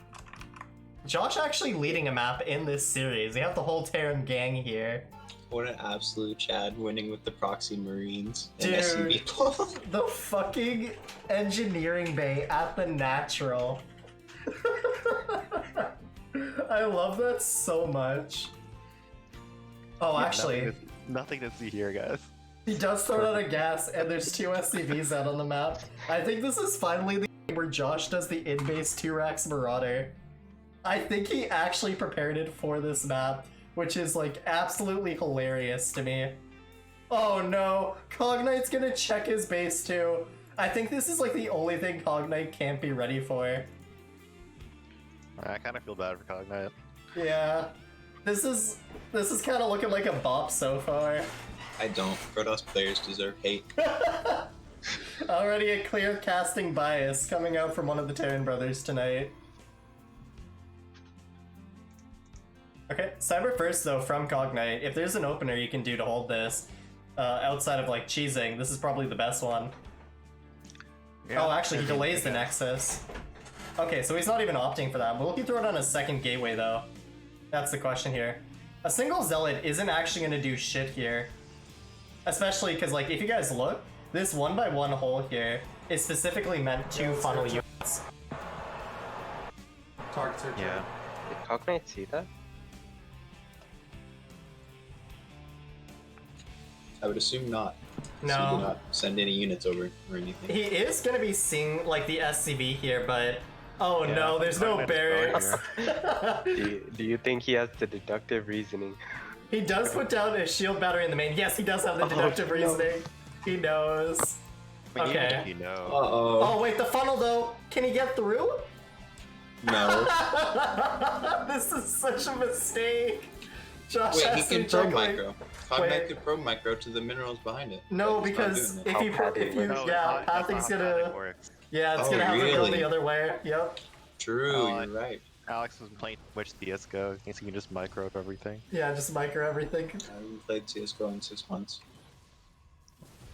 Josh actually leading a map in this series. We have the whole Terran gang here. What an absolute Chad winning with the proxy Marines and Dude, SCV. the fucking engineering bay at the natural. I love that so much. Oh, actually, nothing to see here, guys. he does throw out a gas, and there's 2 SCVs out on the map. I think this is finally the game where Josh does the in-base 2-Rax Marauder. I think he actually prepared it for this map, which is, like, absolutely hilarious to me. Oh no, C0gnite's gonna check his base too. I think this is, like, the only thing C0gnite can't be ready for. I kind of feel bad for C0gnite. Yeah. This is kind of looking like a bop so far. I don't. Protoss players deserve hate. Already a clear casting bias coming out from one of the Terran brothers tonight. Okay, Cyber first though from C0gnite. If there's an opener you can do to hold this, outside of like cheesing, this is probably the best one. Yeah, Oh, actually he delays the Nexus. Okay, so he's not even opting for that. Will he throw it on a second gateway though? That's the question here. A single Zealot isn't actually gonna do shit here. Especially because, like, if you guys look, this 1x1 hole here is specifically meant to funnel units. Yeah. Did C0gnite see that? I would assume not. So he did No. not send any units over or anything. He is gonna be seeing, like, the SCV here, but... Oh Yeah, no, there's no barracks. Do you think he has the deductive reasoning? He does put down a shield battery in the main. Yes, he does have the deductive no. reasoning. He knows. But even Okay. if you know. Uh-oh. Oh wait, the funnel though, can he get through? No. This is such a mistake. Josh Wait, he has to can throw check, like- micro. Cognite could probe micro to the minerals behind it. No, but he's not because doing it. if you pathing's gonna works. it's Oh, gonna have to go really? the other way. Yep. True, Oh, you're right. Alex was playing which CSGO, so you can just micro up everything. Yeah, just micro everything. I haven't played CSGO in 6 months.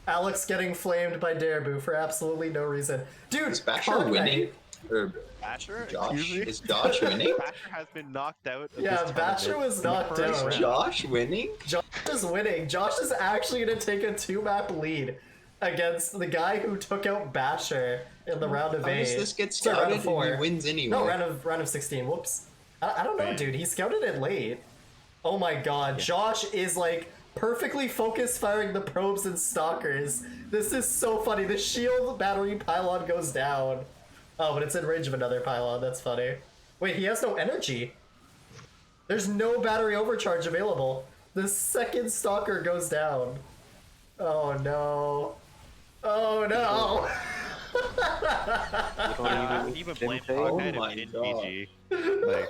Alex getting flamed by Dareboo for absolutely no reason. Dude, Is Basher Cognite- winning? Or Basher? Josh? Excuse me? Is Josh winning? Basher has been knocked out of Yeah, this Basher tournament was in the knocked first out. Is round. Josh winning? Josh is winning. Josh is actually gonna take a 2-map lead against the guy who took out Basher in the round of How 8. does this get Sorry, round scouted of 4. and he wins anyway? No, round of 16. Whoops. I don't know, Wait. dude. He scouted it late. Oh my god, Josh is like perfectly focused firing the probes and stalkers. This is so funny. The shield battery pylon goes down. Oh, but it's in range of another pylon. That's funny. Wait, he has no energy. There's no battery overcharge available. The second stalker goes down. Oh no. Oh no. I wouldn't even blame Oh Cognite my if he didn't God. GG. Like,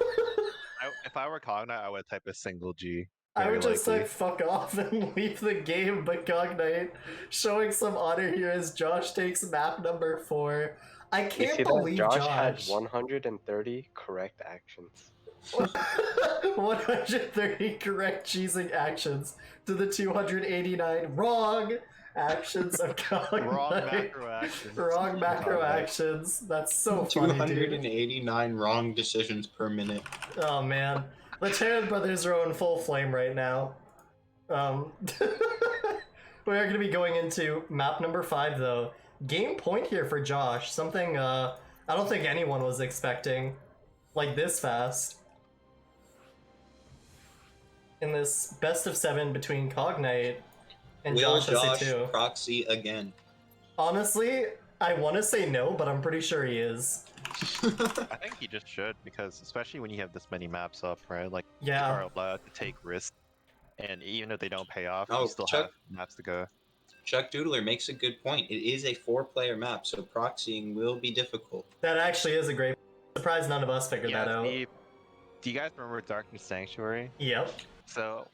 if I were Cognite, I would type a single G. I very would just likely. like fuck off and leave the game, but Cognite showing some honor here as Josh takes map number 4. I You can't see that believe Josh had Josh. 130 correct actions. 130 correct cheesing actions to the 289 wrong actions of Cognite. Wrong macro actions. Wrong macro Cognite. actions. That's so funny, dude. 289 wrong decisions per minute. Oh man, the Terran brothers are in full flame right now. We are going to be going into map number 5 though. Game point here for Josh. Something I don't think anyone was expecting, like this fast. In this best of 7 between Cognite and Will Josh Josh SC2. proxy again? Honestly, I want to say no, but I'm pretty sure he is. I think he just should, because especially when you have this many maps up, right? Like, you Yeah. are allowed to take risks, and even if they don't pay off, Oh, you still Chuck- have maps to go. Chuck Doodler makes a good point. It is a 4-player map, so proxying will be difficult. That actually is a great. Surprised none of us figured that out. Do you guys remember Darkness Sanctuary? Yep. So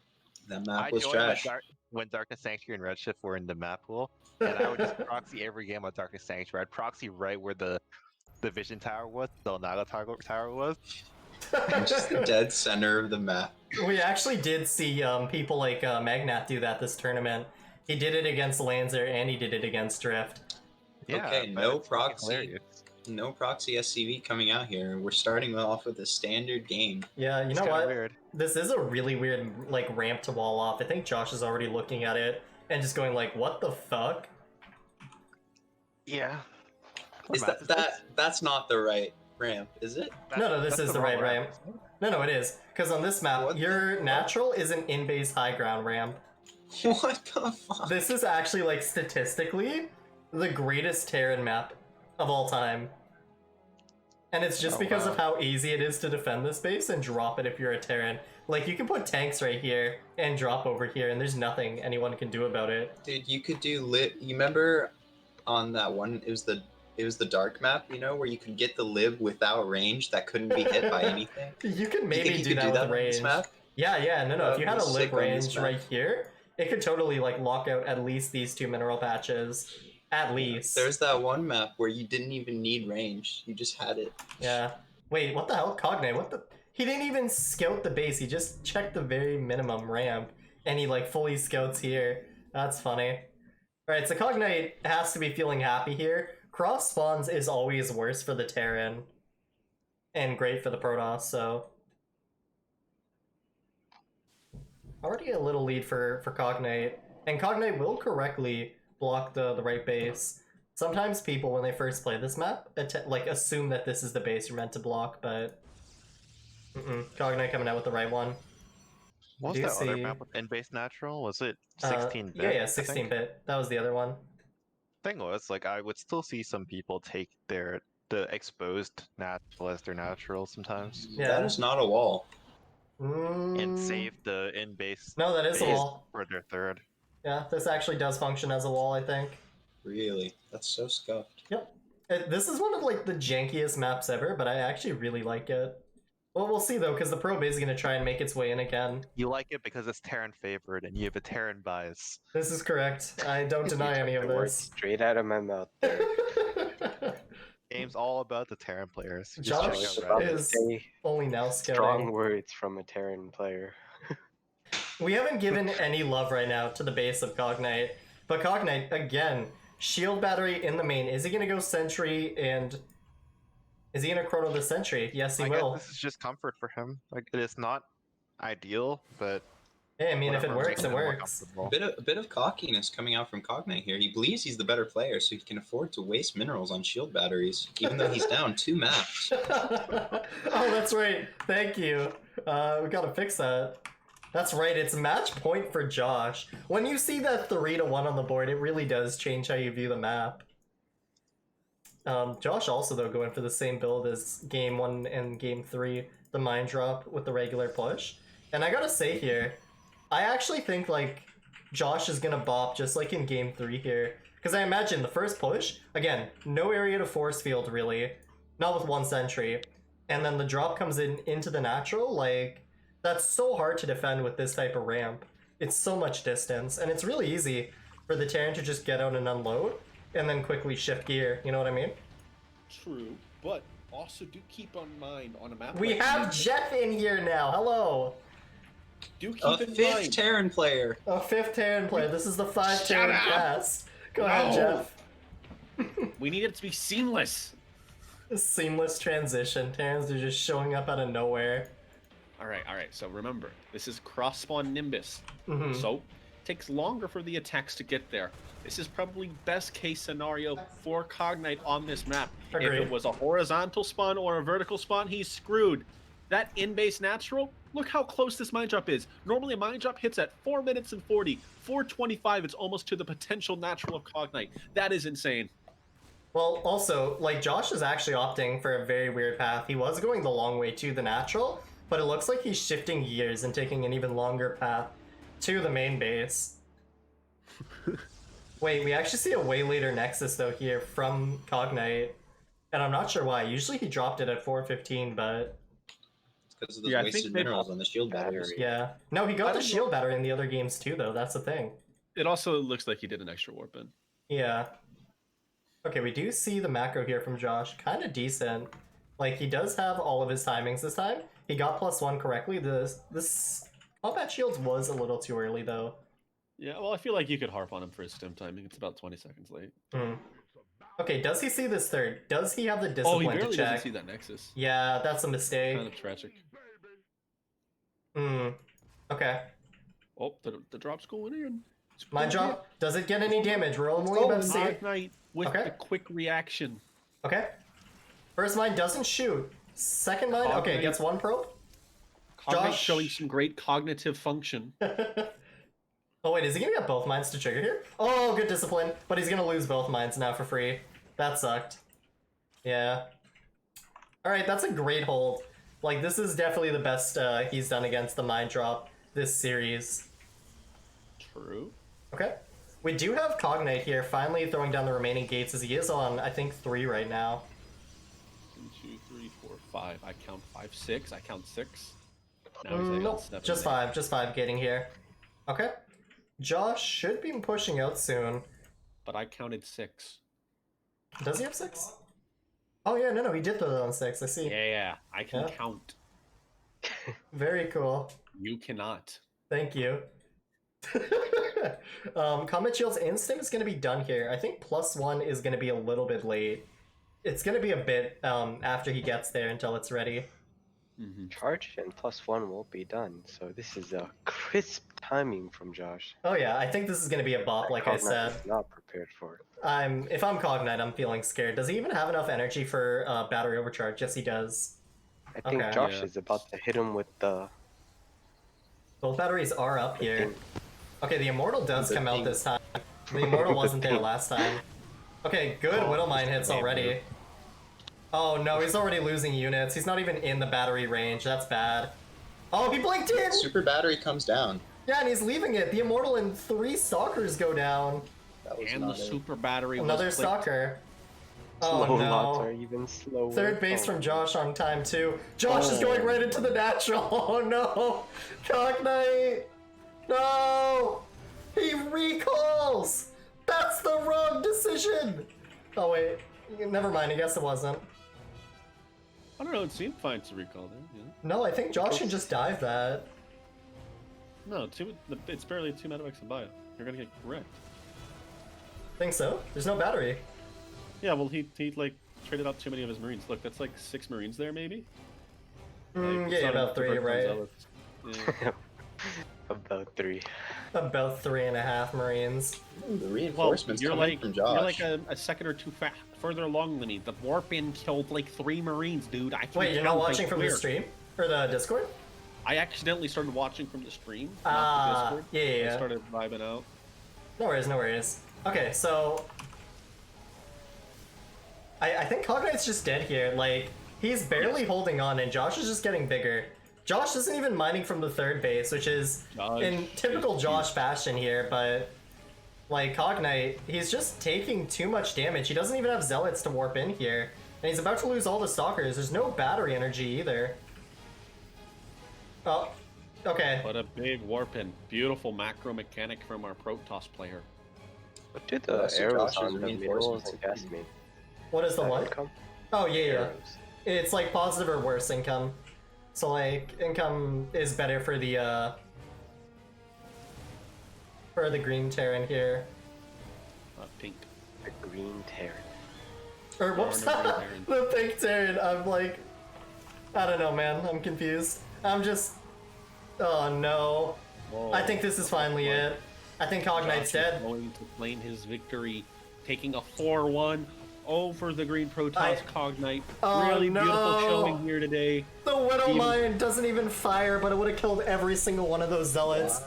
That map I was joined trash. when Darkness Sanctuary and Redshift were in the map pool, and I would just proxy every game of Darkness Sanctuary. I'd proxy right where the Vision Tower was, the Onaga Tower was. Just the dead center of the map. We actually did see people like Magnath do that this tournament. He did it against Lancer and he did it against Drift. Yeah, Okay, but no it's fucking proxy. hilarious. No proxy SCV coming out here. We're starting off with a standard game. Yeah, you It's know kinda what? Weird. This is a really weird like ramp to wall off. I think Josh is already looking at it and just going like, "What the fuck?" Yeah. Is that's not the right ramp, is it? No, this That's is the wrong right ramp. No, it is. Because on this map, What the your fuck? natural is an in-base high ground ramp. What the fuck? This is actually like statistically the greatest Terran map of all time. And it's just Oh, because wow. of how easy it is to defend this base and drop it if you're a Terran. Like, you can put tanks right here and drop over here, and there's nothing anyone can do about it. Dude, you could do lit. You remember on that one? It was the dark map, you know, where you could get the lib without range that couldn't be hit by anything. You could You maybe think you do could that do with that on range. this map? Yeah, no. That If you had a would be lib sick on this range map. right here, it could totally, like, lock out at least these 2 mineral patches. At least. There's that one map where you didn't even need range. You just had it. Yeah. Wait, what the hell? Cognite, what the... He didn't even scout the base, he just checked the very minimum ramp, and he, like, fully scouts here. That's funny. Alright, so Cognite has to be feeling happy here. Cross spawns is always worse for the Terran, and great for the Protoss, so... Already a little lead for Cognite, and Cognite will correctly block the right base. Sometimes people, when they first play this map, like assume that this is the base you're meant to block, but Cognite coming out with the right one. What Do was you that other see- map in base natural? Was it 16-bit? Yeah, 16-bit. That was the other one. Thing was, like, I would still see some people take the exposed natural as their natural sometimes, Yeah. That is not a wall. and save the in base No, that is a base wall. for their third. Yeah, this actually does function as a wall, I think. Really? That's so scuffed. Yep. This is one of like the jankiest maps ever, but I actually really like it. Well, we'll see though, because the probe is going to try and make its way in again. You like it because it's Terran favored and you have a Terran bias. This is correct. I don't deny any of The words this. straight out of my mouth there. Game's all about the Terran players. You Josh check was out about Reddit. to is say only now strong scouting. words from a Terran player. We haven't given any love right now to the base of C0gnite, but C0gnite, again, shield battery in the main. Is he going to go sentry and... Is he going to chrono the sentry? Yes, he I will. guess this is just comfort for him. Like, it is not ideal, but Hey, I mean, if it whatever works, makes it him more works. comfortable. A bit of cockiness coming out from C0gnite here. He believes he's the better player, so he can afford to waste minerals on shield batteries, even though he's down 2 maps. Oh, that's right. Thank you. We gotta fix that. That's right, it's match point for Josh. When you see that 3-1 on the board, it really does change how you view the map. Josh also, though, going for the same build as Game 1 and Game 3, the Mine Drop with the regular push. And I gotta say here, I actually think, like, Josh is gonna bop just like in Game 3 here. Because I imagine the first push, again, no area to force field, really. Not with 1 sentry. And then the drop comes in into the natural, like, that's so hard to defend with this type of ramp. It's so much distance, and it's really easy for the Terran to just get out and unload, and then quickly shift gear, you know what I mean? True, but also do keep on mind on a map. We like have this, Jeff in here now, hello! do keep A in 5th mind. Terran player. A 5th Terran player, this is the 5 Shut Terran up! pass. Go ahead, No! Jeff. We need it to be seamless. Seamless transition, Terrans are just showing up out of nowhere. All right. So remember, this is cross spawn Nimbus, Mhm. so takes longer for the attacks to get there. This is probably best case scenario for C0gnite on this map. If Agreed. it was a horizontal spawn or a vertical spawn, he's screwed. That in-base natural, look how close this mine drop is. Normally a mine drop hits at 4 minutes and 40. 4:25, it's almost to the potential natural of C0gnite. That is insane. Well, also, like, Josh is actually opting for a very weird path. He was going the long way to the natural, but it looks like he's shifting gears and taking an even longer path to the main base. Wait, we actually see a way later Nexus, though, here from C0gnite, and I'm not sure why. Usually he dropped it at 4:15, but... It's because of those Yeah, I think wasted they- minerals on the shield batteries. Yeah. No, he I got the don't shield battery in the other games, too, though. That's the thing. It also looks like he did an extra warp in. Yeah. Okay, we do see the macro here from Josh. Kind of decent. Like, he does have all of his timings this time. He got +1 correctly. This combat shields was a little too early, though. Yeah, well, I feel like you could harp on him for his stim timing. It's about 20 seconds late. Hmm. Okay, does he see this third? Does he have the Oh, he discipline barely to doesn't check? see that Nexus. Yeah, that's a mistake. Kind of tragic. Hmm. Okay. Oh, the drop's going in. It's Mine going drop. Does it get any damage? We're only about to see it. C0gnite with Okay. the quick reaction. Okay. First mine doesn't shoot. Second mine, okay, C0gnite- gets 1 probe. C0gnite Josh. showing some great cognitive function. Oh wait, is he gonna get both mines to trigger here? Oh, good discipline. But he's gonna lose both mines now for free. That sucked. Yeah. Alright, that's a great hold. Like, this is definitely the best he's done against the mine drop this series. True. Okay. We do have C0gnite here, finally throwing down the remaining gates as he is on, I think, 3 right now. 1, 2, 3, 4, 5. I count 5, 6. I count 6. Now he's at Nope, 7, just 5, just 5 getting here. Okay. Josh should be pushing out soon. But I counted 6. Does he have 6? Oh yeah, no, he did throw that on 6, I see. Yeah, I can Yeah. count. Very cool. You cannot. Thank you. Combat Shield's instant is going to be done here. I think +1 is going to be a little bit late. It's going to be a bit after he gets there until it's ready. Charge and +1 will be done. So this is a crisp timing from Josh. Oh yeah, I think this is going to be a bop, like I C0gnite said. is not prepared for it. If I'm C0gnite, I'm feeling scared. Does he even have enough energy for battery overcharge? Yes, he does. I think Okay. Josh Yeah. is about to hit him with the. Both batteries are up here. thing. Okay, the Immortal does The come out thing. this time. The Immortal wasn't there last time. Okay, good Oh, Widowmine just hits a already. Oh no, he's already losing units. He's not even in the battery range. That's bad. Oh, he blinked in! Super battery comes down. Yeah, and he's leaving it. The Immortal and 3 Stalkers go down. That was And the not it. super battery Another was clicked. Stalker. Oh Slow lots no. are even slower. Third base Oh, from Josh on time too. Josh is going right into the natural. Oh no. C0gnite. No. He recalls. That's the wrong decision. Oh wait. Never mind. I guess it wasn't. I don't know. It seemed fine to recall there. Yeah. No, I think Josh can just dive that. No, it's barely 2 Medivacs and bio. You're gonna get correct. Think so? There's no battery. Yeah, well, he like traded out too many of his Marines. Look, that's like 6 Marines there, maybe. Like, Yeah, about 3, right? Yeah. about 3. About 3.5 Marines. Ooh, the Well, reinforcements you're coming like from Josh. you're like a second or two further along than me. The warp-in killed like 3 Marines, dude. I can Wait, you're not count, I watching from the swear. stream? Or the Discord? I accidentally started watching from the stream, Ah, not the Discord. yeah. I started vibing out. No worries, no worries. Okay, so... I think C0gnite's just dead here. Like, he's barely holding on, and Josh is just getting bigger. Josh isn't even mining from the third base, which is in typical Josh fashion here, but... Like, C0gnite, he's just taking too much damage. He doesn't even have Zealots to warp in here. And he's about to lose all the Stalkers. There's no battery energy either. Oh, okay. What a big warp-in. Beautiful macro mechanic from our Protoss player. What do Oh, the so arrows Josh's on the minerals reinforcements and are gas pretty- mean? What is the what? Income? Oh, yeah, yeah. Arrows. It's like positive or worse income. So like income is better for the green Terran here. Pink. The green Terran. Or whoops, no, green Terran. the pink Terran. I'm like, I don't know, man. I'm confused. I'm just, oh no. Whoa. I think this is finally it. I think C0gnite's Josh is dead. going to claim his victory, taking a 4-1 over the green Protoss C0gnite. Oh, really no. beautiful showing here today. The Widow Even- Mine doesn't even fire, but it would have killed every single one of those Zealots.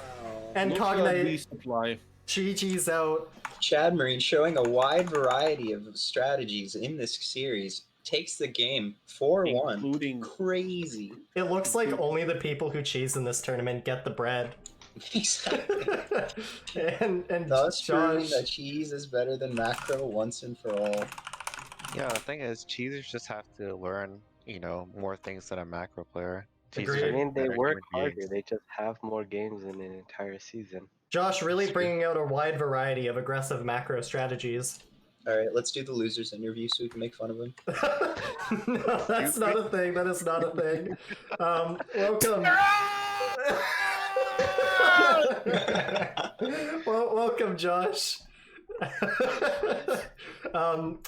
And Looks like C0gnite resupply. GG's out. Chad Marine showing a wide variety of strategies in this series. Takes the game 4-1. Including Crazy. It looks like only the people who cheese in this tournament get the bread. Exactly. and Thus proving Josh, that cheese is better than macro once and for all. Yeah, the thing is, cheesers just have to learn, more things than a macro player. Cheesers Agreed. are I mean, they better work human harder. beings. They just have more games in an entire season. Josh really bringing out a wide variety of aggressive macro strategies. Alright, let's do the losers interview so we can make fun of him. No, that's not a thing. That is not a thing. Welcome. Well, welcome, Josh.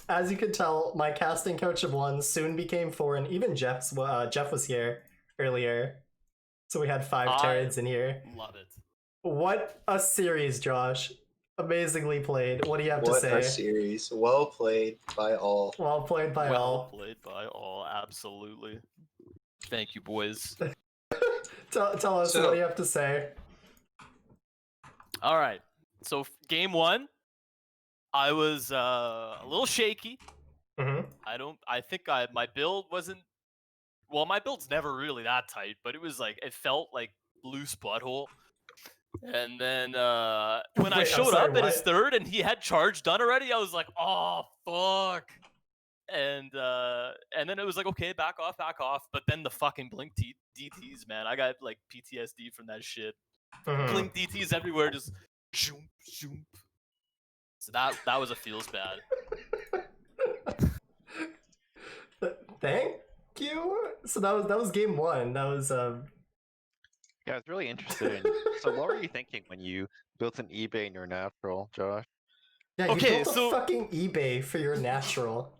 As you can tell, my casting coach of 1 soon became 4, and even Jeff was here earlier, so we had 5 Terrans in here. Love it. What a series, Josh! Amazingly played. What do you have to What say? a series. Well played by all. Well played by Well all. played by all, absolutely. Thank you, boys. Tell us, So- what do you have to say? All right. So game 1, I was a little shaky. Mm-hmm. I think my build wasn't. Well, my build's never really that tight, but it felt like loose butthole. And then when I Wait, I'm showed sorry, up at his what? third and he had charge done already, I was like, oh fuck. And then it was like, okay, back off. But then the fucking blink DTs, man, I got like PTSD from that shit. Mhm. Blink DTs everywhere, just shoom shoom. So that was a feels bad. Thank you. So that was game 1. That was Yeah, I was really interested in. So, what were you thinking when you built an eBay in your natural, Josh? yeah. You Okay, built a so- fucking eBay for your natural.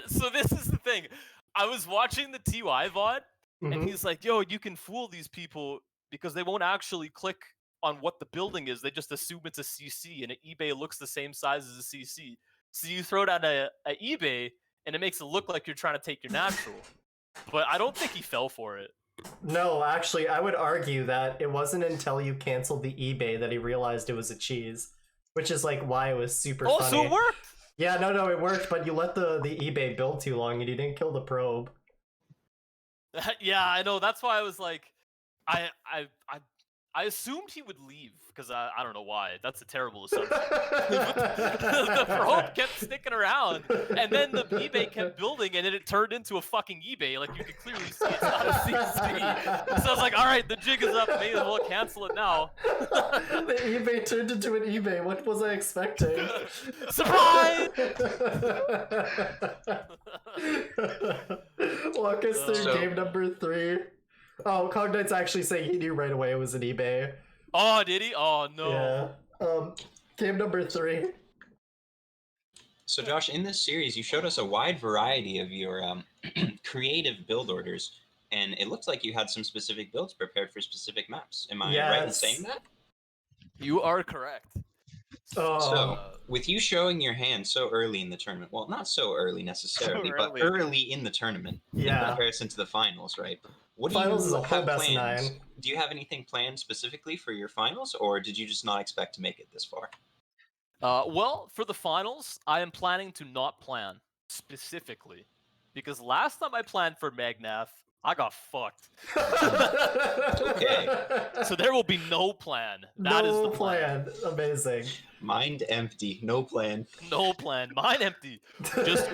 So this is the thing. I was watching the TY VOD, and Mhm. he's like, yo, you can fool these people because they won't actually click on what the building is. They just assume it's a CC, and an eBay looks the same size as a CC. So you throw down a eBay, and it makes it look like you're trying to take your natural. But I don't think he fell for it. No, actually, I would argue that it wasn't until you canceled the eBay that he realized it was a cheese, which is like why it was super Oh, funny. so it worked! Yeah, no, it worked, but you let the eBay build too long and you didn't kill the probe. Yeah, I know. That's why I was like, I I assumed he would leave because I don't know why. That's a terrible assumption. The probe kept sticking around, and then the eBay kept building, and then it turned into a fucking eBay. Like you could clearly see it's not a CC. So I was like, all right, the jig is up. May as well cancel it now. The eBay turned into an eBay. What was I expecting? Surprise! Walk us through So- game number 3. Oh, C0gnite's actually saying he knew right away it was an eBay. Oh, did he? Oh no. Yeah. Game number 3. So Josh, in this series, you showed us a wide variety of your creative build orders, and it looked like you had some specific builds prepared for specific maps. Am I right in Yes. saying that? You are correct. Oh. So, with you showing your hand so early in the tournament, well, not so early necessarily, but early. early in the tournament in Yeah. comparison to the finals, right? What do Finals you is a whole have best of planned? 9. Do you have anything planned specifically for your finals, or did you just not expect to make it this far? Well, for the finals, I am planning to not plan specifically because last time I planned for Magnath, I got fucked. Okay. So there will be no plan. That is no the plan. Amazing. Mind empty, no plan. No plan. Mine empty. Just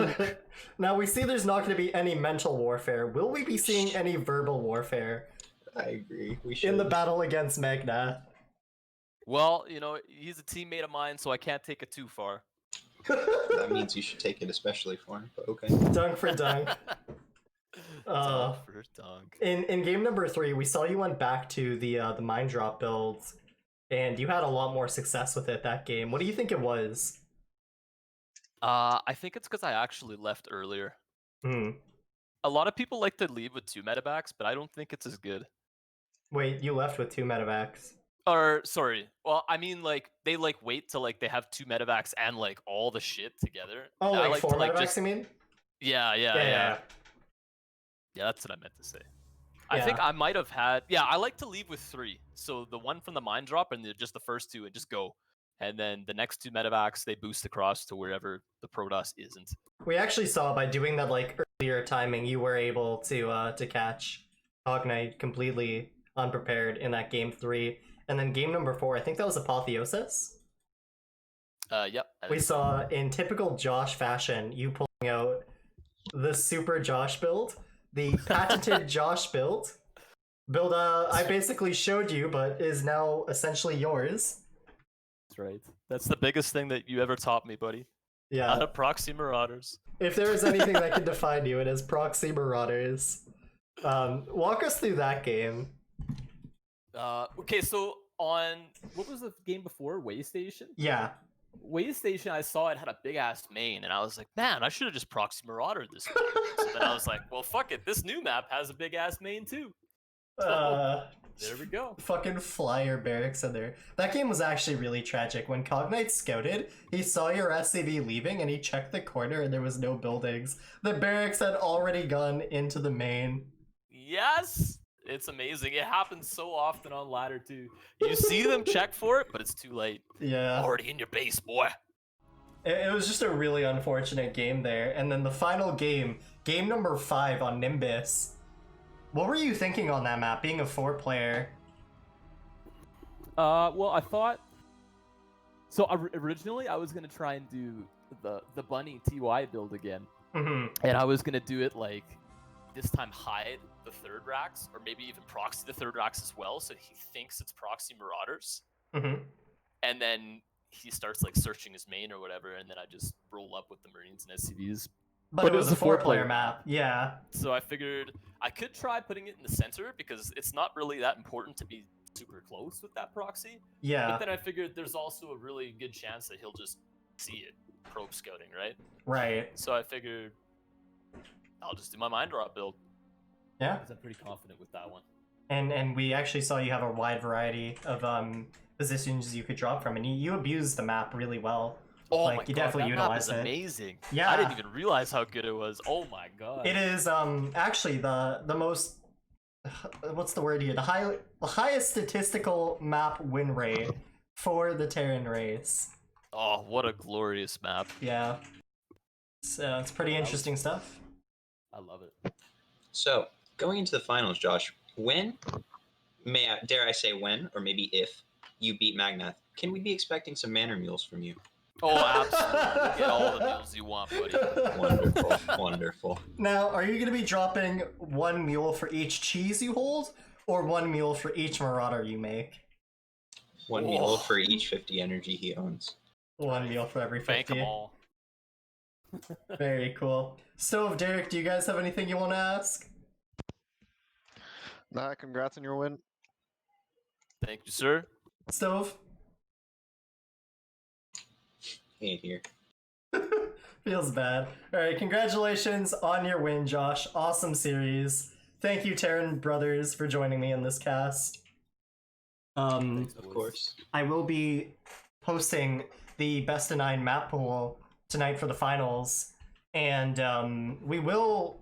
Now we see there's not going to be any mental warfare. Will we be seeing any verbal warfare I agree. We should. in the battle against Magnath? well, you know, he's a teammate of mine, so I can't take it too far. That means you should take it especially for him. But okay. Dunk for dunk. Dunk for dunk. In game number 3, we saw you went back to the mind drop builds, and you had a lot more success with it that game. What do you think it was? I think it's because I actually left earlier. Hmm. A lot of people like to leave with 2 medevacs, but I don't think it's as good. Wait, you left with 2 medevacs. Or sorry, well, I mean like they like wait till like they have 2 medevacs and like all the shit together. Oh, I like 4 to, medevacs, you mean? Yeah, yeah, that's what I meant to say. I think Yeah. I might have had. Yeah, I like to leave with 3. So the one from the mine drop and just the first 2 and just go, and then the next 2 medevacs they boost across to wherever the Protoss isn't. We actually saw by doing that like earlier timing, you were able to catch C0gnite completely unprepared in that game 3, and then game number 4. I think that was Apotheosis. Yep. We saw in typical Josh fashion, you pulling out the super Josh build, the patented Josh build. I basically showed you, but is now essentially yours. That's right. That's the biggest thing that you ever taught me, buddy. Yeah. Not a proxy marauders. If there is anything that can define you, it is Proxy Marauders. Walk us through that game. Okay, so on what was the game before? Way Station? Yeah. Way Station, I saw it had a big ass main, and I was like, man, I should have just proxy maraudered this game. So then I was like, well, fuck it. This new map has a big ass main too. There we go. Fucking flyer barracks in there. That game was actually really tragic. When C0gnite scouted, he saw your SCV leaving and he checked the corner and there was no buildings. The barracks had already gone into the main. Yes! It's amazing. It happens so often on ladder too. You see them check for it, but it's too late. Yeah. Already in your base, boy. It was just a really unfortunate game there. And then the final game, game number 5 on Nimbus. What were you thinking on that map, being a 4-player? Well, I thought. So originally, I was gonna try and do the bunny TY build again, Mm-hmm. and I was gonna do it like this time hide the 3rd racks, or maybe even proxy the 3rd racks as well, so he thinks it's proxy marauders, Mm-hmm. and then he starts like searching his main or whatever, and then I just roll up with the Marines and SCVs. But it was a 4-player map, yeah. So I figured I could try putting it in the center because it's not really that important to be super close with that proxy. Yeah. But then I figured there's also a really good chance that he'll just see it probe scouting, right? Right. So I figured I'll just do my mind drop build. Yeah. Because I'm pretty confident with that one. And we actually saw you have a wide variety of positions you could drop from, and you abused the map really well. Oh Like, my you god, definitely that map utilized is it. amazing. Yeah. I didn't even realize how good it was. Oh my god. It is actually the most, what's the word here? The highest statistical map win rate for the Terran race. Oh, what a glorious map. Yeah. So it's pretty interesting stuff. I love it. So, going into the finals, Josh, when dare I say when, or maybe if, you beat Magnath, can we be expecting some manor mules from you? Oh, absolutely. Get all the meals you want, buddy. Wonderful, wonderful. Now, are you going to be dropping 1 mule for each cheese you hold, or 1 mule for each marauder you make? 1 mule for each 50 energy he owns. 1 mule for every 50. Bank them all. Very cool. Stove, Derek, do you guys have anything you want to ask? Nah, congrats on your win. Thank you, sir. Stove? Ain't here. Feels bad. Alright, congratulations on your win, Josh. Awesome series. Thank you, Terran Brothers, for joining me in this cast. Of course. I will be posting the best of 9 map pool tonight for the finals, and we will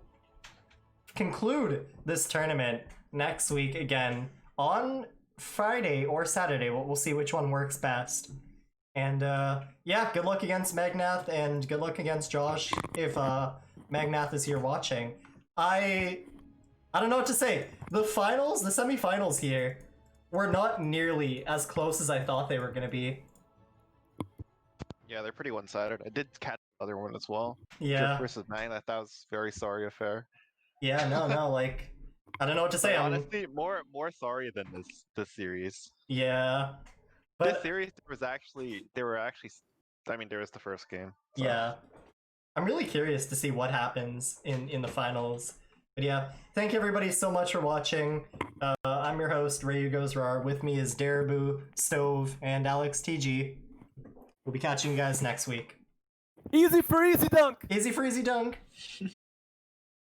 conclude this tournament next week again on Friday or Saturday. We'll see which one works best. And yeah, good luck against Magnath, and good luck against Josh if Magnath is here watching. I don't know what to say. The finals, the semifinals here, were not nearly as close as I thought they were going to be. Yeah, they're pretty one-sided. I did catch the other one as well. Yeah. Drift versus Magnath, that was very sorry affair. Yeah, no, like, I don't know what to say. Honestly, more sorry than this series. Yeah. This But series, there was actually, I mean, there was the first game. So. yeah, I'm really curious to see what happens in the finals. But yeah, thank you everybody so much for watching. I'm your host, Ryu Goes Rar. With me is Darabu, Stove, and Alex TG. We'll be catching you guys next week. Easy for easy dunk. Easy for easy dunk.